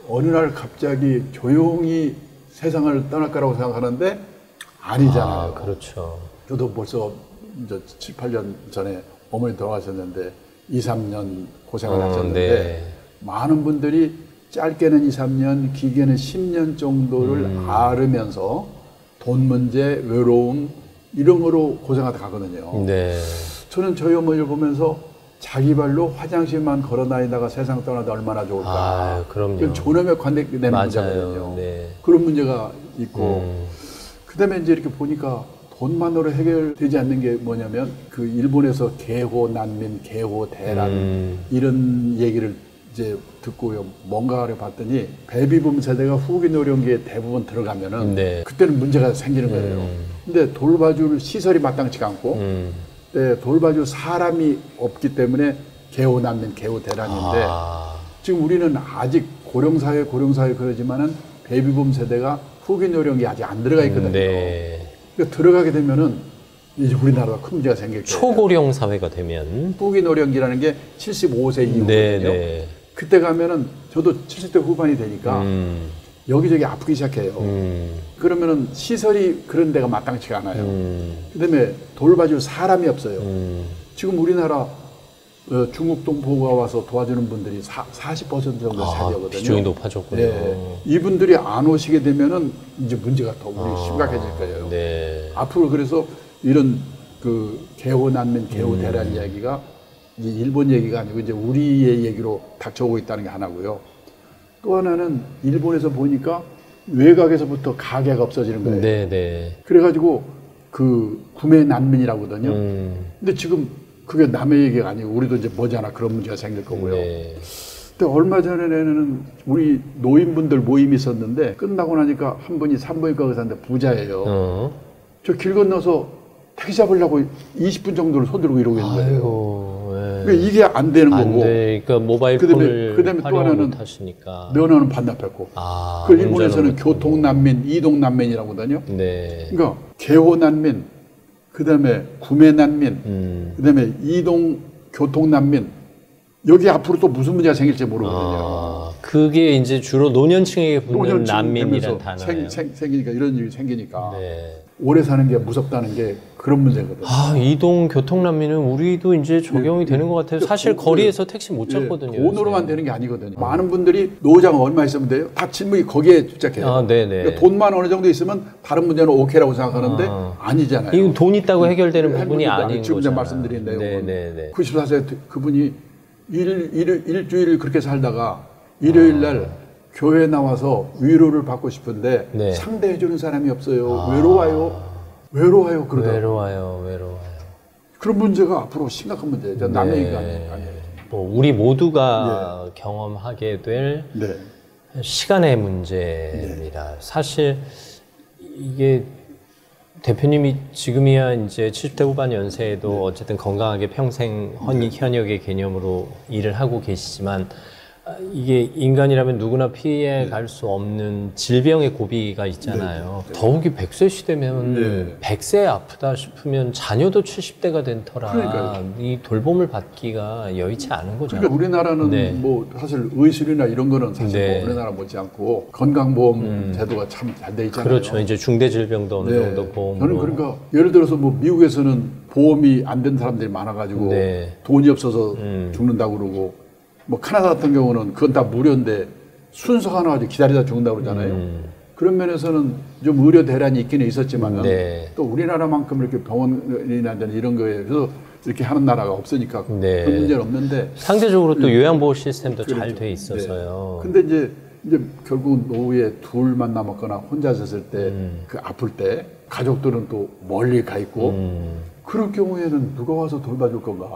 어느 날 갑자기 조용히 세상을 떠날 거라고 생각하는데 아니잖아요. 아, 그렇죠. 저도 벌써 이제 7, 8년 전에 어머니 돌아가셨는데 2, 3년 고생을 하셨는데 네. 많은 분들이 짧게는 2, 3년, 길게는 10년 정도를 앓으면서 돈 문제, 외로움 이런 거로 고생하다 가거든요. 네. 저는 저희 어머니를 보면서 자기 발로 화장실만 걸어 다니다가 세상 떠나도 얼마나 좋을까. 아, 그럼요. 존엄에 관대되는 맞아요. 문제거든요. 네. 그런 문제가 있고 그다음에 이제 이렇게 보니까 돈만으로 해결되지 않는 게 뭐냐면 그 일본에서 개호 난민, 개호 대란 이런 얘기를 이제 듣고요. 뭔가를 봤더니 베이비붐 세대가 후기 노령기에 대부분 들어가면은 네. 그때는 문제가 생기는 거예요. 근데 돌봐줄 시설이 마땅치가 않고 네, 돌봐줄 사람이 없기 때문에 개호 난민, 개호 대란인데 지금 우리는 아직 고령사회 그러지만은 베이비붐 세대가 후기 노령기 아직 안 들어가 있거든요. 네. 그러니까 들어가게 되면은 이제 우리나라가 큰 문제가 생길 거예요. 초고령 사회가 되면. 후기 노령기라는 게 75세 이후거든요. 네, 네. 그때 가면은 저도 70대 후반이 되니까 여기저기 아프기 시작해요. 그러면은 시설이 그런 데가 마땅치가 않아요. 그다음에 돌봐줄 사람이 없어요. 지금 우리나라 중국 동포가 와서 도와주는 분들이 40% 정도 세대거든요. 비중이 높아졌군요. 네. 이분들이 안 오시게 되면은 이제 문제가 더 우리 심각해질 거예요. 네. 앞으로 그래서 이런 그 개호 난민, 개호 대란 이야기가 이제 일본 얘기가 아니고 이제 우리의 얘기로 닥쳐오고 있다는 게 하나고요. 또 하나는 일본에서 보니까 외곽에서부터 가게가 없어지는 거예요. 네, 네. 그래가지고 그 구매 난민이라고 하거든요. 근데 지금 그게 남의 얘기가 아니고 우리도 이제 머지않아 그런 문제가 생길 거고요. 네. 근데 얼마 전에는 우리 노인분들 모임이 있었는데 끝나고 나니까 한 분이 산부인과 의사인데 부자예요. 저 길 건너서 택시 잡으려고 20분 정도를 손들고 이러고 있는 거예요. 아이고, 네. 그러니까 이게 안 되는 거고. 그러니까 모바일 폰을 그다음에 또 활용을 하나는 못 하시니까. 면허는 반납했고. 그 일본에서는 교통 난민, 이동 난민이라고 하거든요. 네. 그러니까 개호 난민, 그다음에 구매 난민, 그다음에 이동 교통 난민. 여기 앞으로 또 무슨 문제가 생길지 모르거든요. 그게 이제 주로 노년층에게 붙는 난민이라는 단어예요. 생기니까 이런 일이 생기니까 네. 오래 사는 게 무섭다는 게 그런 문제거든요. 이동 교통 난민은 우리도 이제 적용이 되는 것 같아요. 사실 거리에서 택시 못 잡거든요. 돈으로만 되는 게 아니거든요. 많은 분들이 노후자금 얼마 있으면 돼요? 다 질문이 거기에 집착해요. 네네. 그러니까 돈만 어느 정도 있으면 다른 문제는 오케이라고 생각하는데 아니잖아요. 이건 돈 있다고 해결되는 부분이 아닌 지금 거잖아요. 말씀드린 내용은 네네네. 94세 그분이 일주일 그렇게 살다가 일요일 날 교회 나와서 위로를 받고 싶은데 네. 상대해주는 사람이 없어요. 외로워요. 그러다. 외로워요. 그런 문제가 앞으로 심각한 문제예요. 남의 얘기가 아니에요. 뭐 우리 모두가 경험하게 될 네. 시간의 문제입니다. 사실 이게 대표님이 지금이야 이제 70대 후반 연세에도 어쨌든 건강하게 평생 현역의 개념으로 일을 하고 계시지만 이게 인간이라면 누구나 피해갈 수 없는 질병의 고비가 있잖아요. 더욱이 100세 시대면 100세 아프다 싶으면 자녀도 70대가 된 터라 그러니까요. 이 돌봄을 받기가 여의치 않은 거잖아요. 그러니까 우리나라는 뭐 사실 의술이나 이런 거는 사실 뭐 우리나라 못지않고 건강보험 제도가 참 잘 돼 있잖아요. 그렇죠. 이제 중대질병도 어느 정도 보험으로. 저는 그러니까 예를 들어서 뭐 미국에서는 보험이 안 된 사람들이 많아가지고 돈이 없어서 죽는다고 그러고 뭐 카나다 같은 경우는 그건 다 무료인데 순서가 나와서 기다리다 죽는다고 그러잖아요. 그런 면에서는 좀 의료 대란이 있기는 있었지만 또 우리나라만큼 이렇게 병원이나 이런 거에 그래서 이렇게 하는 나라가 없으니까 그런 문제는 없는데 상대적으로 또 요양보호 시스템도 잘 돼 있어서요. 근데 이제 결국 노후에 둘만 남았거나 혼자 있을 때 그 아플 때 가족들은 또 멀리 가 있고 그럴 경우에는 누가 와서 돌봐줄 건가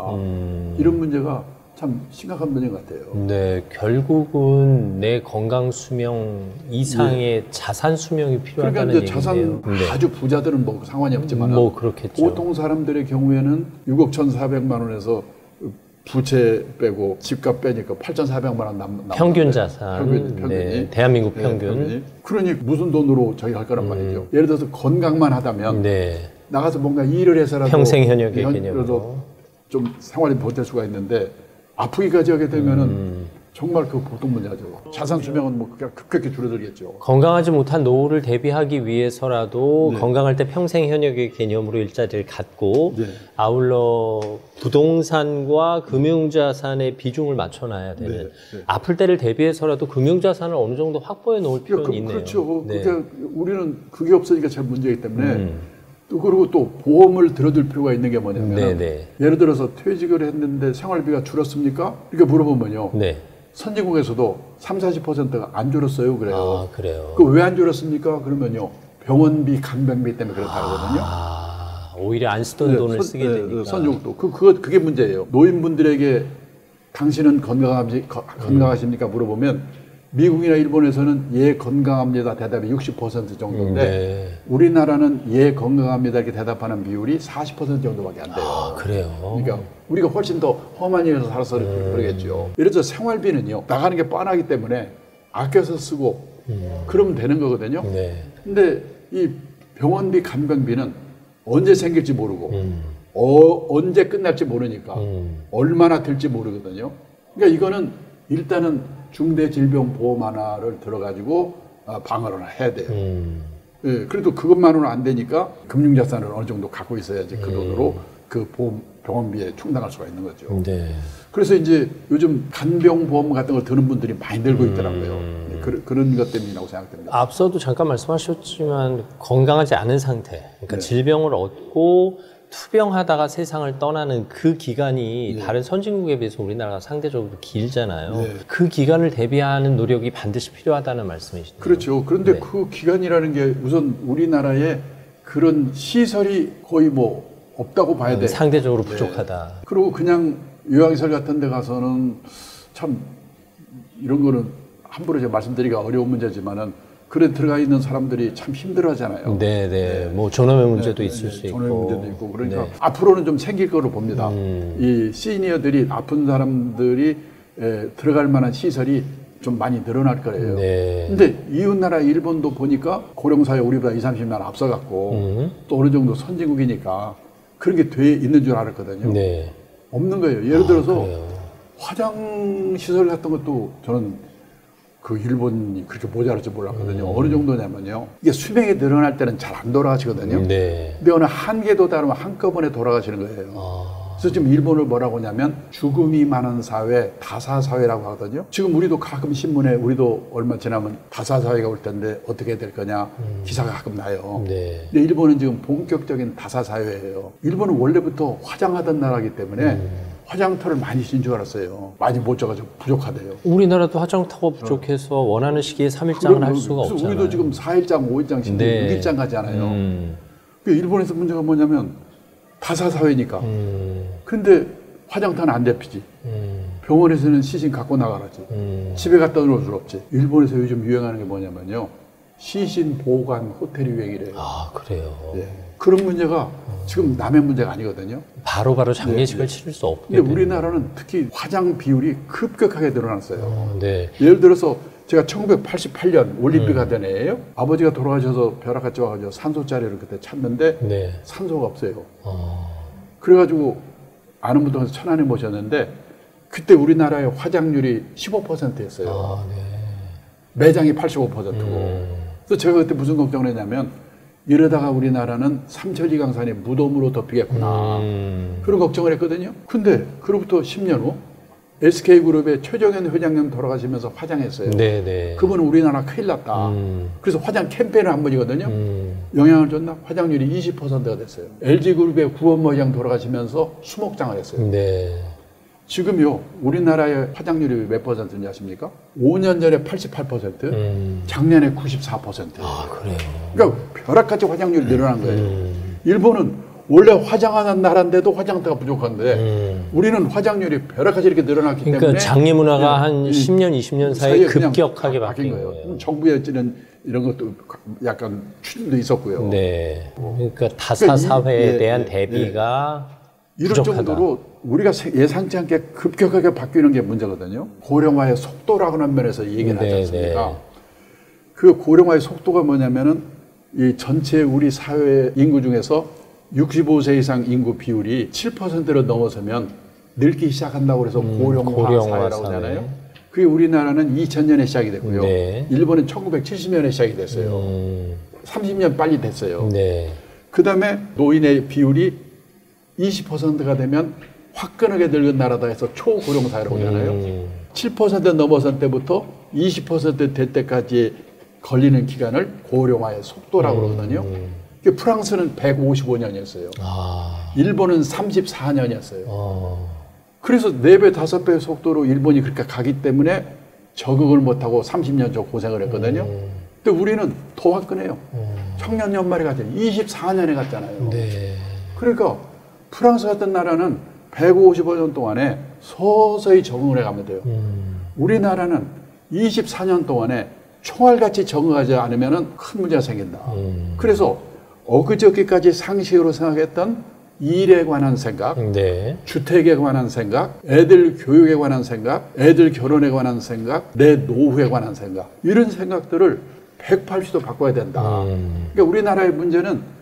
이런 문제가 참 심각한 문제 같아요. 네, 결국은 내 건강 수명 이상의 자산 수명이 필요하다는 그러니까 이제 얘기인데요. 자산 아주 부자들은 뭐 상관이 없지만 뭐 그렇겠죠. 보통 사람들의 경우에는 6억 1,400만 원에서 부채 빼고 집값 빼니까 8,400만 원 남는 평균 자산, 평균이 대한민국 평균. 그러니 무슨 돈으로 저기 할 거란 말이죠. 예를 들어서 건강만 하다면 나가서 뭔가 일을 해서라도 평생 현역의 개념으로 좀 생활이 버틸 수가 있는데 아프기까지 하게 되면은 정말 그 보통 문제죠. 자산 수명은 뭐 급격히 줄어들겠죠. 건강하지 못한 노후를 대비하기 위해서라도 건강할 때 평생 현역의 개념으로 일자리를 갖고 아울러 부동산과 금융자산의 비중을 맞춰놔야 되는 아플 때를 대비해서라도 금융자산을 어느 정도 확보해 놓을 필요는 있네요. 그렇죠. 그러니까 우리는 그게 없으니까 잘 문제이기 때문에 또 그리고 또 보험을 들어둘 필요가 있는 게 뭐냐면 예를 들어서 퇴직을 했는데 생활비가 줄었습니까? 이렇게 물어보면요. 선진국에서도 30-40%가 안 줄었어요. 그래요. 아, 그래요. 그 왜 안 줄었습니까? 그러면요. 병원비, 간병비 때문에 그렇다고 하거든요. 오히려 안 쓰던 돈을 쓰게 되니까. 선진국도. 그게 문제예요. 노인분들에게 당신은 건강하십니까? 물어보면 미국이나 일본에서는 예 건강합니다 대답이 60% 정도인데 우리나라는 예 건강합니다 이렇게 대답하는 비율이 40% 정도밖에 안 돼요. 아, 그래요? 그러니까 우리가 훨씬 더 험한 일에서 살아서 그러겠죠. 예를 들어 생활비는요 나가는 게 뻔하기 때문에 아껴서 쓰고 그러면 되는 거거든요. 근데 이 병원비 간병비는 언제 생길지 모르고 언제 끝날지 모르니까 얼마나 들지 모르거든요. 그러니까 이거는 일단은 중대질병보험 하나를 들어가지고 방어를 해야 돼요. 그래도 그것만으로는 안 되니까 금융자산을 어느 정도 갖고 있어야지 그 돈으로 그 병원비에 충당할 수가 있는 거죠. 그래서 이제 요즘 간병보험 같은 걸 드는 분들이 많이 늘고 있더라고요. 그런 것 때문이라고 생각됩니다. 앞서도 잠깐 말씀하셨지만 건강하지 않은 상태, 그러니까 질병을 얻고 투병하다가 세상을 떠나는 그 기간이 다른 선진국에 비해서 우리나라가 상대적으로 길잖아요. 그 기간을 대비하는 노력이 반드시 필요하다는 말씀이시죠. 그렇죠. 그런데 그 기간이라는 게 우선 우리나라에 그런 시설이 거의 뭐 없다고 봐야 돼요. 상대적으로 부족하다. 그리고 그냥 요양시설 같은 데 가서는 참 이런 거는 함부로 제가 말씀드리기가 어려운 문제지만은 그래 들어가 있는 사람들이 참 힘들어하잖아요. 뭐 존엄의 문제도 있을 수 있고. 존엄의 문제도 있고. 그러니까 앞으로는 좀 생길 거로 봅니다. 이 시니어들이 아픈 사람들이 들어갈 만한 시설이 좀 많이 늘어날 거예요. 근데 이웃나라 일본도 보니까 고령사회 우리보다 20-30년 앞서갔고 또 어느 정도 선진국이니까 그런 게 돼 있는 줄 알았거든요. 없는 거예요. 예를 들어서 화장시설 같은 것도 저는 그 일본이 그렇게 모자랄 줄 몰랐거든요. 어느 정도냐면요. 이게 수명이 늘어날 때는 잘 안 돌아가시거든요. 근데 어느 한계도 다르면 한꺼번에 돌아가시는 거예요. 그래서 지금 일본을 뭐라고 하냐면 죽음이 많은 사회, 다사사회라고 하거든요. 지금 우리도 가끔 신문에 우리도 얼마 지나면 다사사회가 올 텐데 어떻게 될 거냐 기사가 가끔 나요. 근데 일본은 지금 본격적인 다사사회예요. 일본은 원래부터 화장하던 나라이기 때문에 화장터를 많이 진 줄 알았어요. 많이 못 져가지고 부족하대요. 우리나라도 화장터가 부족해서 원하는 시기에 3일장을 할 수가 없잖아요. 우리도 지금 4일장, 5일장, 6일장 가잖아요. 일본에서 문제가 뭐냐면 다사사회니까. 근데 화장터는 안 잡히지. 병원에서는 시신 갖고 나가라지. 집에 갖다 놓을 수 없지. 일본에서 요즘 유행하는 게 뭐냐면요. 시신 보관 호텔이 유행이래요. 아, 그래요? 그런 문제가 지금 남의 문제가 아니거든요. 바로바로 장례식을 치를 수 없게 근데 우리나라는 특히 화장 비율이 급격하게 늘어났어요. 네. 예를 들어서 제가 1988년 올림픽 하던 해예요. 아버지가 돌아가셔서 벼락같이 와가지고 산소 자리를 그때 찾는데 네. 산소가 없어요. 그래가지고 아는 분 통해서 천안에 모셨는데 그때 우리나라의 화장률이 15%였어요. 네. 매장이 85%고. 그래서 제가 그때 무슨 걱정을 했냐면 이러다가 우리나라는 삼천리 강산이 무덤으로 덮이겠구나. 그런 걱정을 했거든요. 근데 그로부터 10년 후 SK그룹의 최정현 회장님 돌아가시면서 화장했어요. 네네. 그분은 우리나라 큰일 났다. 그래서 화장 캠페인을 한 번이거든요. 영향을 줬나? 화장률이 20%가 됐어요. LG그룹의 구원모 회장 돌아가시면서 수목장을 했어요. 네. 지금요, 우리나라의 화장률이 몇 퍼센트인지 아십니까? 5년 전에 88%, 작년에 94%. 아, 그래요. 그러니까 벼락같이 화장률이 늘어난 거예요. 일본은 원래 화장하는 나라인데도 화장대가 부족한데 우리는 화장률이 벼락같이 이렇게 늘어났기 그러니까 때문에 장례 문화가 한 10년, 20년 사이에 그냥 급격하게 바뀐 거예요. 정부의 이런 것도 약간 추진도 있었고요. 네. 그러니까 타사 사회에 대한 대비가 이럴 부족하다. 정도로 우리가 예상치 않게 급격하게 바뀌는 게 문제거든요. 고령화의 속도라는 면에서 얘기를 하지 않습니까? 네. 그 고령화의 속도가 뭐냐면은 이 전체 우리 사회 인구 중에서 65세 이상 인구 비율이 7%를 넘어서면 늙기 시작한다고 해서 고령화 사회라고 하잖아요. 그게 우리나라는 2000년에 시작이 됐고요. 네. 일본은 1970년에 시작이 됐어요. 30년 빨리 됐어요. 네. 그 다음에 노인의 비율이 20%가 되면 화끈하게 늙은 나라다 해서 초고령 사회라고 하잖아요. 7% 넘어선 때부터 20% 될 때까지 걸리는 기간을 고령화의 속도라고 그러거든요. 프랑스는 155년이었어요. 일본은 34년이었어요. 그래서 4배, 5배의 속도로 일본이 그렇게 가기 때문에 적응을 못하고 30년 저 고생을 했거든요. 근데 우리는 더 화끈해요. 청년 연말에 갔잖아요. 24년에 갔잖아요. 네. 그러니까 프랑스 같은 나라는 155년 동안에 서서히 적응을 해가면 돼요. 우리나라는 24년 동안에 총알같이 적응하지 않으면 큰 문제가 생긴다. 그래서 엊그저께까지 상식으로 생각했던 일에 관한 생각, 네. 주택에 관한 생각, 애들 교육에 관한 생각, 애들 결혼에 관한 생각, 내 노후에 관한 생각, 이런 생각들을 180도 바꿔야 된다. 그러니까 우리나라의 문제는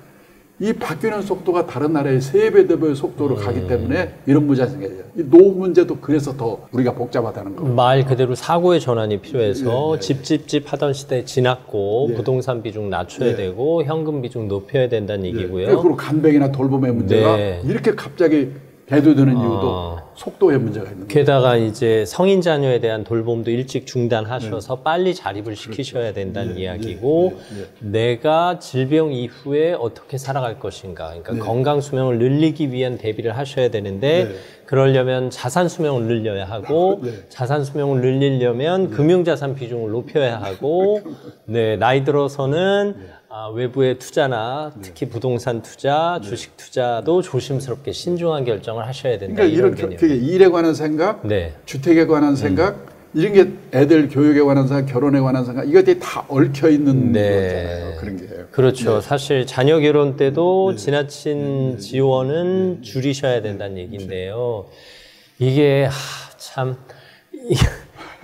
이 바뀌는 속도가 다른 나라의 3배, 4배의 속도로 가기 때문에 이런 문제가 생겨요. 이 노후 문제도 그래서 더 우리가 복잡하다는 거예요. 말 그대로 사고의 전환이 필요해서 집집집 하던 시대 지났고 부동산 비중 낮춰야 되고 현금 비중 높여야 된다는 얘기고요. 그리고 간병이나 돌봄의 문제가 이렇게 갑자기 대두되는 이유도 속도의 문제가 있는 거예요. 게다가 이제 성인 자녀에 대한 돌봄도 일찍 중단하셔서 빨리 자립을 시키셔야 된다는 이야기고 내가 질병 이후에 어떻게 살아갈 것인가. 그러니까 건강 수명을 늘리기 위한 대비를 하셔야 되는데 그러려면 자산 수명을 늘려야 하고 자산 수명을 늘리려면 금융자산 비중을 높여야 하고 나이 들어서는 외부의 투자나 특히 부동산 투자, 주식 투자도 조심스럽게 신중한 결정을 하셔야 된다. 그러니까 이런 일에 관한 생각, 주택에 관한 생각, 이런 게 애들 교육에 관한 생각, 결혼에 관한 생각, 이것들이 다 얽혀 있는 거잖아요. 그런 게. 그렇죠. 사실 자녀 결혼 때도 지나친 지원은 줄이셔야 된다는 얘기인데요. 이게 참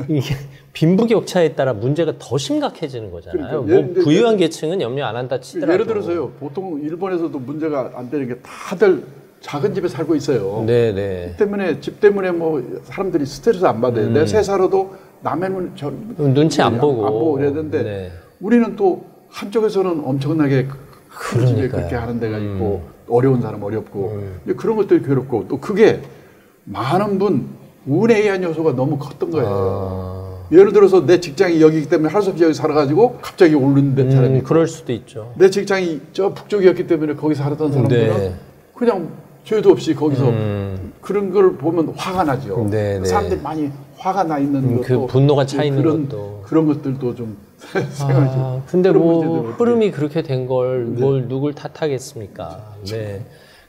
이게 빈부격차에 따라 문제가 더 심각해지는 거잖아요. 그러니까 뭐 부유한 계층은 염려 안 한다 치더라도. 예를 들어서요. 보통 일본에서도 문제가 안 되는 게 다들 작은 집에 살고 있어요. 네네. 집 때문에 뭐 사람들이 스트레스 안 받아요. 내 세 살아도 남의 눈치 안 보고 그래야 되는데 우리는 또 한쪽에서는 엄청나게 큰 집에 그렇게 하는 데가 있고 어려운 사람 어렵고 그런 것들이 괴롭고 또 그게 많은 분 운에 의한 요소가 너무 컸던 거예요. 예를 들어서 내 직장이 여기이기 때문에 할 수 없이 여기 살아가지고 갑자기 오르는 데 사람이 그럴 수도 있죠. 내 직장이 저 북쪽이었기 때문에 거기 살았던 사람들은 그냥 죄도 없이 거기서 그런 걸 보면 화가 나죠. 사람들이 많이 화가 나 있는 것도 그 분노가 차 있는 것도 그런 것들도 좀 생각하죠. 근데 뭐 흐름이 그렇게 된 걸 뭘 누굴 탓하겠습니까? 네.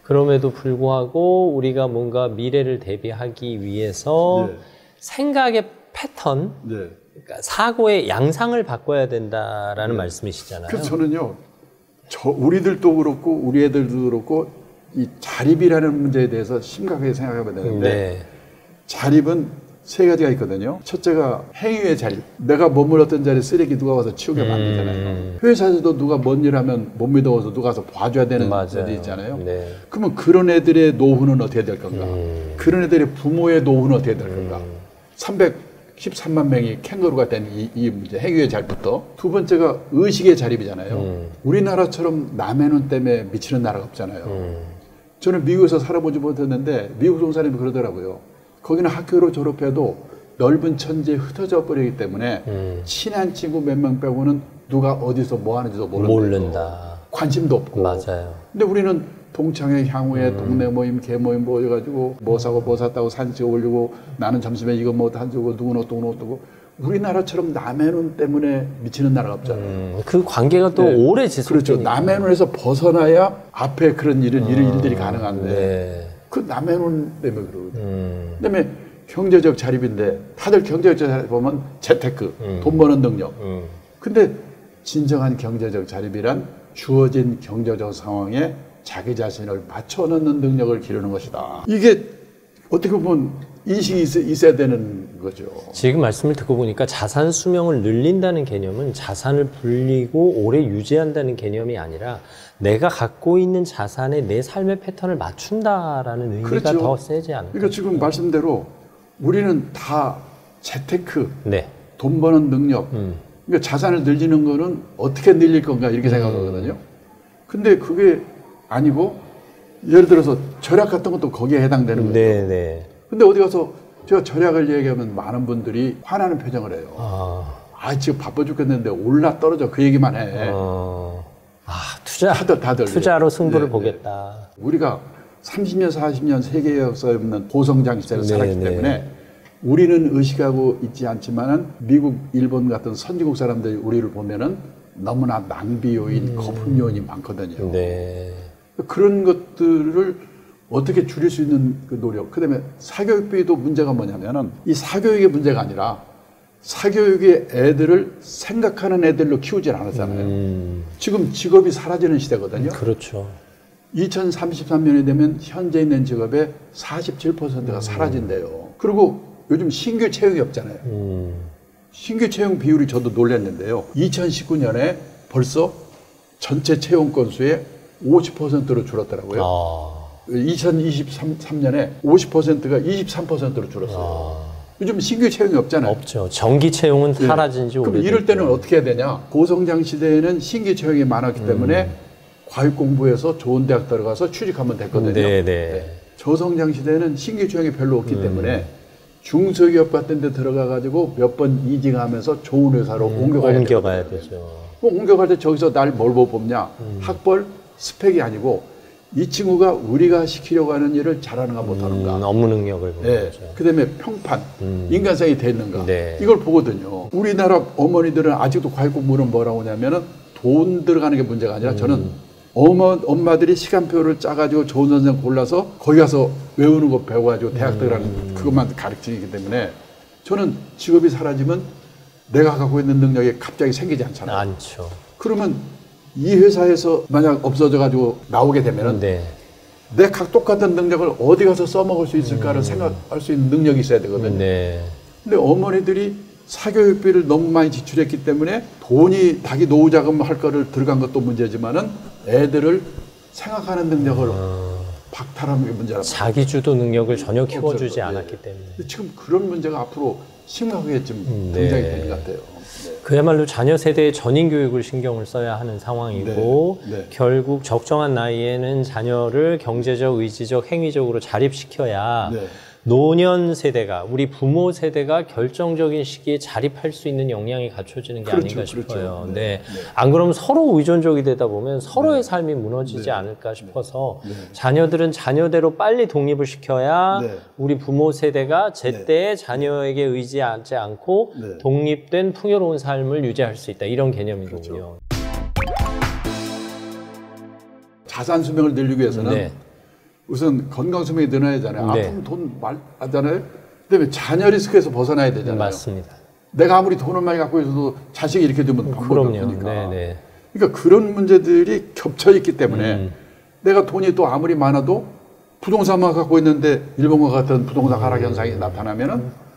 그럼에도 불구하고 우리가 뭔가 미래를 대비하기 위해서 생각의 패턴, 그러니까 사고의 양상을 바꿔야 된다라는 말씀이시잖아요. 그래서 저는요, 우리들도 그렇고 우리 애들도 그렇고 이 자립이라는 문제에 대해서 심각하게 생각하면 되는데 네. 자립은 세 가지가 있거든요. 첫째가 행위의 자립. 내가 머물렀던 자리에 쓰레기 누가 와서 치우게 만들잖아요. 회사에서도 누가 뭔 일하면 못 믿어서 누가 와서 봐줘야 되는 애들이 있잖아요. 네. 그러면 그런 애들의 노후는 어떻게 될 건가? 그런 애들의 부모의 노후는 어떻게 될 건가? 313만 명이 캥거루가 된 이 문제, 행위의 자립부터. 두 번째가 의식의 자립이잖아요. 우리나라처럼 남의 눈 때문에 미치는 나라가 없잖아요. 저는 미국에서 살아보지 못했는데 미국 종사님이 그러더라고요. 거기는 학교로 졸업해도 넓은 천지에 흩어져 버리기 때문에 친한 친구 몇 명 빼고는 누가 어디서 뭐 하는지도 모른다. 관심도 없고. 맞아요. 근데 우리는 동창회 향후에 동네 모임, 개 모임 모여가지고 뭐 사고 뭐 샀다고 사진 찍어 올리고 나는 점심에 이거 뭐 한주고 누구는 어떠고 우리나라처럼 남의 눈 때문에 미치는 나라가 없잖아요. 그 관계가 또 네. 오래 지속되니까. 그렇죠. 남의 눈에서 벗어나야 앞에 그런 일들이 가능한데 네. 그 남의 눈 때문에 그러거든요. 그다음에 경제적 자립인데 다들 경제적 자립 보면 재테크, 돈 버는 능력. 근데 진정한 경제적 자립이란 주어진 경제적 상황에 자기 자신을 맞춰놓는 능력을 기르는 것이다. 이게 어떻게 보면 인식이 있어야 되는 거죠. 지금 말씀을 듣고 보니까 자산 수명을 늘린다는 개념은 자산을 불리고 오래 유지한다는 개념이 아니라 내가 갖고 있는 자산에 내 삶의 패턴을 맞춘다라는 의미가 그렇죠. 더 세지 않을까? 그러니까 지금 말씀대로 우리는 다 재테크, 네. 돈 버는 능력, 그러니까 자산을 늘리는 거는 어떻게 늘릴 건가 이렇게 생각하거든요. 근데 그게 아니고 예를 들어서 절약 같은 것도 거기에 해당되는 거죠. 네, 네. 근데 어디 가서 제가 절약을 얘기하면 많은 분들이 화나는 표정을 해요. 지금 바빠 죽겠는데 올라 떨어져 그 얘기만 해. 투자. 다들 투자로 승부를 네, 보겠다. 네. 우리가 30년, 40년 세계 역사에 없는 고성장 시대를 살았기 때문에 우리는 의식하고 있지 않지만은 미국, 일본 같은 선진국 사람들이 우리를 보면은 너무나 낭비 요인, 거품 요인이 많거든요. 네. 그런 것들을 어떻게 줄일 수 있는 그 노력. 그다음에 사교육비도 문제가 뭐냐면은 이 사교육의 문제가 아니라 사교육의 애들을 생각하는 애들로 키우질 않았잖아요. 지금 직업이 사라지는 시대거든요. 그렇죠. 2033년이 되면 현재 있는 직업의 47%가 사라진대요. 그리고 요즘 신규 채용이 없잖아요. 신규 채용 비율이 저도 놀랐는데요. 2019년에 벌써 전체 채용 건수의 50%로 줄었더라고요. 2023년에 50%가 23%로 줄었어요. 요즘 신규 채용이 없잖아요. 없죠. 정기 채용은 사라진 지 오래됐죠. 그럼 이럴 때는 어떻게 해야 되냐? 고성장 시대에는 신규 채용이 많았기 때문에 과육 공부해서 좋은 대학 들어가서 취직하면 됐거든요. 네. 저성장 시대에는 신규 채용이 별로 없기 때문에 중소기업 같은 데 들어가가지고 몇 번 이직하면서 좋은 회사로 옮겨가야 되죠. 옮겨갈 때 저기서 날 뭘 뽑냐? 학벌, 스펙이 아니고 이 친구가 우리가 시키려고 하는 일을 잘하는가 못하는가. 업무 능력을 보는 네. 거죠. 그 다음에 평판, 인간성이 돼 있는가. 네. 이걸 보거든요. 우리나라 어머니들은 아직도 과외 공부는 뭐라고 하냐면은 돈 들어가는 게 문제가 아니라 저는 엄마들이 시간표를 짜가지고 좋은 선생 골라서 거기 가서 외우는 거 배워가지고 대학 들어가는 그것만 가르치기 때문에 저는 직업이 사라지면 내가 갖고 있는 능력이 갑자기 생기지 않잖아요. 않죠. 그러면 이 회사에서 만약 없어져가지고 나오게 되면은 내 각 똑같은 능력을 어디 가서 써먹을 수 있을까를 생각할 수 있는 능력이 있어야 되거든요. 근데 어머니들이 사교육비를 너무 많이 지출했기 때문에 돈이 자기 노후자금 할 거를 들어간 것도 문제지만은 애들을 생각하는 능력을 박탈하는 게 문제라고. 자기주도 능력을 전혀 키워주지 않았기 때문에. 지금 그런 문제가 앞으로 심각하게 좀 등장이 될 것 같아요. 그야말로 자녀 세대의 전인 교육을 신경을 써야 하는 상황이고 결국 적정한 나이에는 자녀를 경제적, 의지적, 행위적으로 자립시켜야 노년 세대가, 우리 부모 세대가 결정적인 시기에 자립할 수 있는 역량이 갖춰지는 게 아닌가 싶어요. 안 그러면 서로 의존적이 되다 보면 서로의 삶이 무너지지 않을까 싶어서 자녀들은 자녀대로 빨리 독립을 시켜야 우리 부모 세대가 제때에 자녀에게 의지하지 않고 독립된 풍요로운 삶을 유지할 수 있다. 이런 개념이거든요. 자산 수명을 늘리기 위해서는 우선 건강 수명이 늘어나야 하잖아요. 아프면 돈 말하잖아요. 그다음에 자녀 리스크에서 벗어나야 되잖아요. 맞습니다. 내가 아무리 돈을 많이 갖고 있어도 자식이 이렇게 되면 방법이 없으니까. 그러니까 그런 문제들이 겹쳐 있기 때문에 내가 돈이 또 아무리 많아도 부동산만 갖고 있는데 일본과 같은 부동산 하락 현상이 나타나면은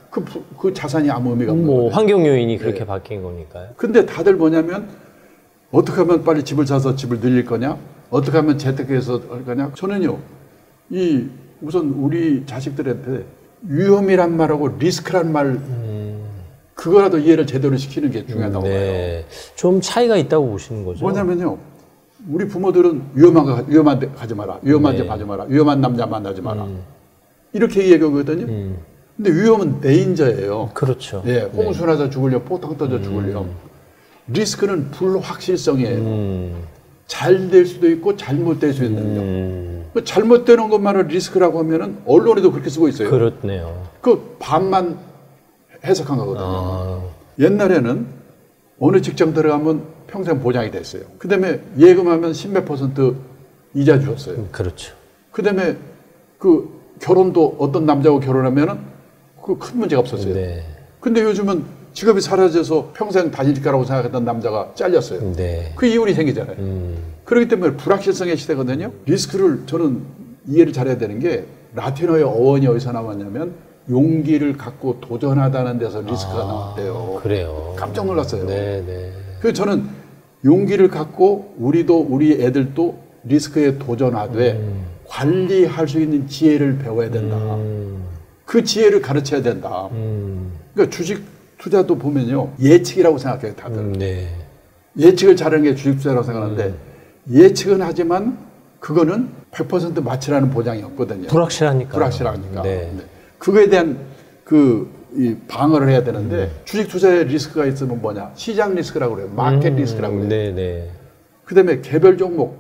그 자산이 아무 의미가 없는 거예요. 환경 요인이 그렇게 바뀐 거니까요. 근데 다들 뭐냐면 어떻게 하면 빨리 집을 사서 집을 늘릴 거냐? 어떻게 하면 재테크해서 할 거냐? 저는요, 우선 우리 자식들한테 위험이란 말하고 리스크란 말, 그거라도 이해를 제대로 시키는 게 중요하다고 봐요. 좀 차이가 있다고 보시는 거죠? 뭐냐면요, 우리 부모들은 위험한 데 가지 마라, 위험한 데 가지 마라, 위험한 남자 만나지 마라. 이렇게 얘기하거든요. 근데 위험은 데인저예요. 그렇죠. 예, 홍수나서 죽으려, 포탕 터져 죽으려. 리스크는 불확실성이에요. 잘 될 수도 있고 잘못될 수 있는 거. 잘못되는 것만을 리스크라고 하면은 언론에도 그렇게 쓰고 있어요. 그렇네요. 그 반만 해석한 거거든요. 옛날에는 어느 직장 들어가면 평생 보장이 됐어요. 그 다음에 예금하면 10몇 % 이자 주었어요. 그렇죠. 그 다음에 그 결혼도 어떤 남자하고 결혼하면은 그 큰 문제가 없었어요. 네. 근데 요즘은 직업이 사라져서 평생 다닐 거라고 생각했던 남자가 잘렸어요. 네. 그 이혼이 생기잖아요. 그렇기 때문에 불확실성의 시대거든요. 리스크를 저는 이해를 잘해야 되는 게 라틴어의 어원이 어디서 나왔냐면 용기를 갖고 도전하다는 데서 리스크가 나왔대요. 그래요. 깜짝 놀랐어요. 네. 그래서 저는 용기를 갖고 우리 애들도 리스크에 도전하되 관리할 수 있는 지혜를 배워야 된다. 그 지혜를 가르쳐야 된다. 그러니까 주식 투자도 보면요, 예측이라고 생각해요, 다들. 예측을 잘하는 게 주식 투자라고 생각하는데 예측은 하지만 그거는 100% 맞추라는 보장이 없거든요. 불확실하니까. 네. 그거에 대한 이 방어를 해야 되는데 주식 투자에 리스크가 있으면 뭐냐? 시장 리스크라고 그래요. 마켓 리스크라고 그래요. 그다음에 개별 종목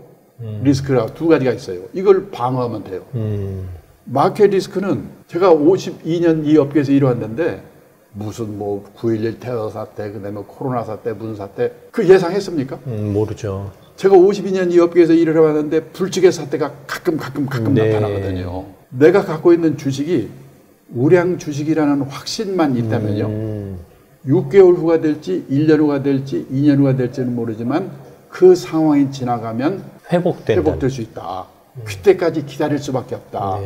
리스크라고 두 가지가 있어요. 이걸 방어하면 돼요. 마켓 리스크는 제가 52년 이 업계에서 일해왔는데 무슨 9.11 테러 사태, 그다음에 코로나 사태, 무슨 사태 그 예상했습니까? 모르죠. 제가 52년 이 업계에서 일을 해왔는데 불측의 사태가 가끔 나타나거든요. 내가 갖고 있는 주식이 우량 주식이라는 확신만 있다면요. 6개월 후가 될지 1년 후가 될지 2년 후가 될지는 모르지만 그 상황이 지나가면 회복될 수 있다. 그때까지 기다릴 수밖에 없다.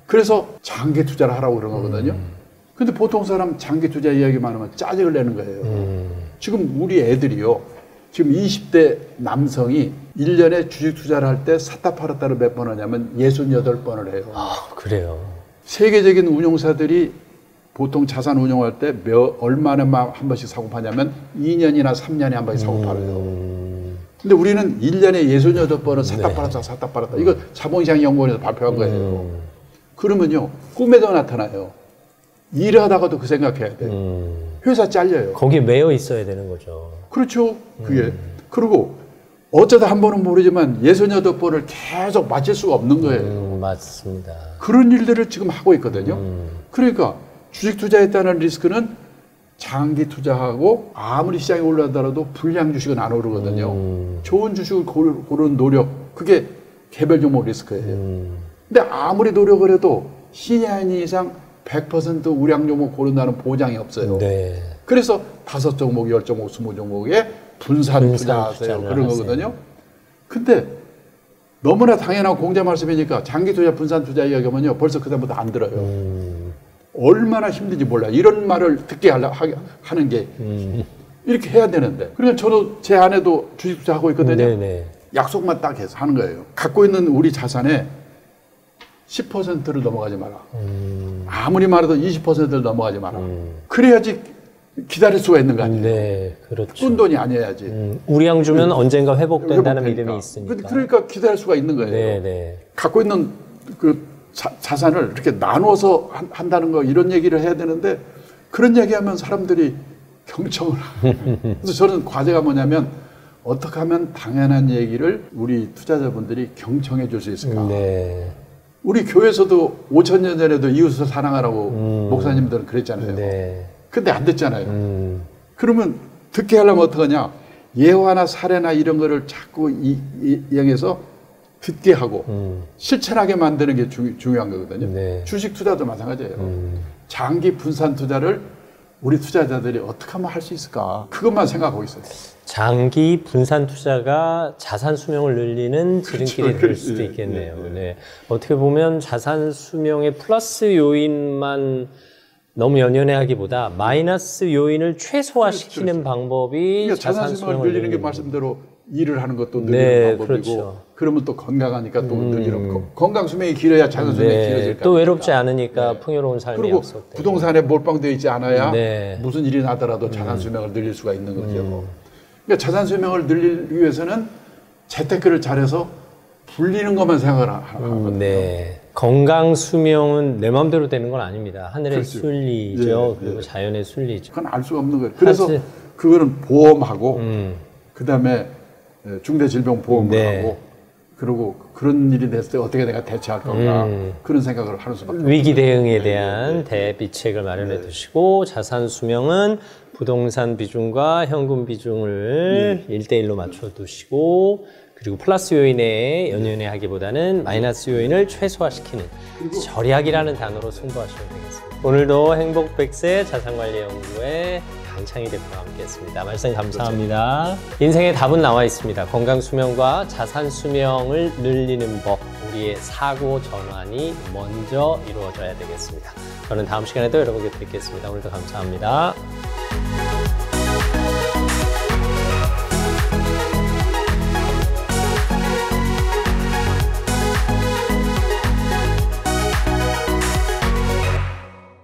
그래서 장기 투자를 하라고 그런 거거든요. 근데 보통 사람 장기 투자 이야기만 하면 짜증을 내는 거예요. 지금 우리 애들이요. 지금 20대 남성이 1년에 주식 투자를 할 때 샀다 팔았다를 몇 번 하냐면 68번을 해요. 아, 그래요. 세계적인 운용사들이 보통 자산 운용할 때 얼마나 한 번씩 사고 파냐면 2년이나 3년에 한 번씩 사고 팔아요. 근데 우리는 1년에 68번을 샀다 팔았다. 이거 자본시장 연구원에서 발표한 거예요. 그러면요, 꿈에도 나타나요. 일하다가도 그 생각해야 돼. 회사 잘려요. 거기에 매여 있어야 되는 거죠. 그렇죠. 그게. 그리고 어쩌다 한 번은 모르지만 68번을 계속 맞힐 수가 없는 거예요. 맞습니다. 그런 일들을 지금 하고 있거든요. 그러니까 주식 투자했다는 리스크는 장기 투자하고 아무리 시장이 올라가더라도 불량 주식은 안 오르거든요. 좋은 주식을 고르는 노력, 그게 개별 종목 리스크예요. 근데 아무리 노력을 해도 신의 한 이상 100% 우량 종목 고른다는 보장이 없어요. 그래서 5종목, 10종목, 20종목에 분산 투자하세요. 그런 거거든요. 근데 너무나 당연한 공자 말씀이니까 장기 투자, 분산 투자 이야기하면요, 벌써 그다음부터 안 들어요. 얼마나 힘든지 몰라요. 이런 말을 듣게 하는 게 이렇게 해야 되는데. 그러니까 저도 제 아내도 주식 투자하고 있거든요. 약속만 딱 해서 하는 거예요. 갖고 있는 우리 자산의 10%를 넘어가지 마라. 아무리 말해도 20%를 넘어가지 마라. 그래야지 기다릴 수가 있는 거 아니에요. 그렇죠. 꾼 돈이 아니어야지. 우량 주면 언젠가 회복된다는 믿음이 있으니까. 그러니까 기다릴 수가 있는 거예요. 갖고 있는 그 자산을 이렇게 나누어서 한다는 거, 이런 얘기를 해야 되는데 그런 얘기하면 사람들이 경청을 그래서 저는 과제가 뭐냐면 어떻게 하면 당연한 얘기를 우리 투자자분들이 경청해 줄 수 있을까. 우리 교회에서도 5,000년 전에도 이웃을 사랑하라고 목사님들은 그랬잖아요. 근데 안 됐잖아요. 그러면 듣게 하려면 어떡하냐. 예화나 사례나 이런 거를 자꾸 이용해서 듣게 하고 실천하게 만드는 게 중요한 거거든요. 주식 투자도 마찬가지예요. 장기 분산 투자를 우리 투자자들이 어떻게 하면 할 수 있을까. 그것만 생각하고 있어요. 장기 분산 투자가 자산 수명을 늘리는 지름길이 될 수도 예, 있겠네요. 예, 예. 네. 어떻게 보면 자산 수명의 플러스 요인만 너무 연연해하기보다 마이너스 요인을 최소화시키는 그렇죠. 방법이 그러니까 자산 수명을 늘리는 게 늘리는 말씀대로 일을 하는 것도 늘리는 네, 방법이고 그렇죠. 그러면 또 건강하니까 또 늘리는 건강 수명이 길어야 자산 수명이 길어질 또 거니까. 외롭지 않으니까 풍요로운 삶이 그리고 약속되고. 부동산에 몰빵되어 있지 않아야 네. 무슨 일이 나더라도 자산 수명을 늘릴 수가 있는 거죠. 그러니까 자산 수명을 늘리기 위해서는 재테크를 잘해서 불리는 것만 생각을 하거든요. 네. 건강 수명은 내 마음대로 되는 건 아닙니다. 하늘의 그렇죠. 순리죠. 예, 그리고 예. 자연의 순리죠. 그건 알 수가 없는 거예요. 그래서 사실- 그거는 보험하고 그다음에 중대질병보험을 네. 하고 그리고 그런 일이 됐을 때 어떻게 내가 대처할 건가 그런 생각을 하는 수밖에 없어요. 위기 대응에 대한 대비책을 마련해 두시고 자산 수명은 부동산 비중과 현금 비중을 1대1로 맞춰 두시고 그리고 플러스 요인에 연연해 하기보다는 마이너스 요인을 최소화시키는 절약이라는 단어로 승부하시면 되겠습니다. 오늘도 행복 100세 자산관리연구의 강창희 대표와 함께했습니다. 말씀 감사합니다. 인생의 답은 나와 있습니다. 건강 수명과 자산 수명을 늘리는 법, 우리의 사고 전환이 먼저 이루어져야 되겠습니다. 저는 다음 시간에도 여러분께 뵙겠습니다. 오늘도 감사합니다.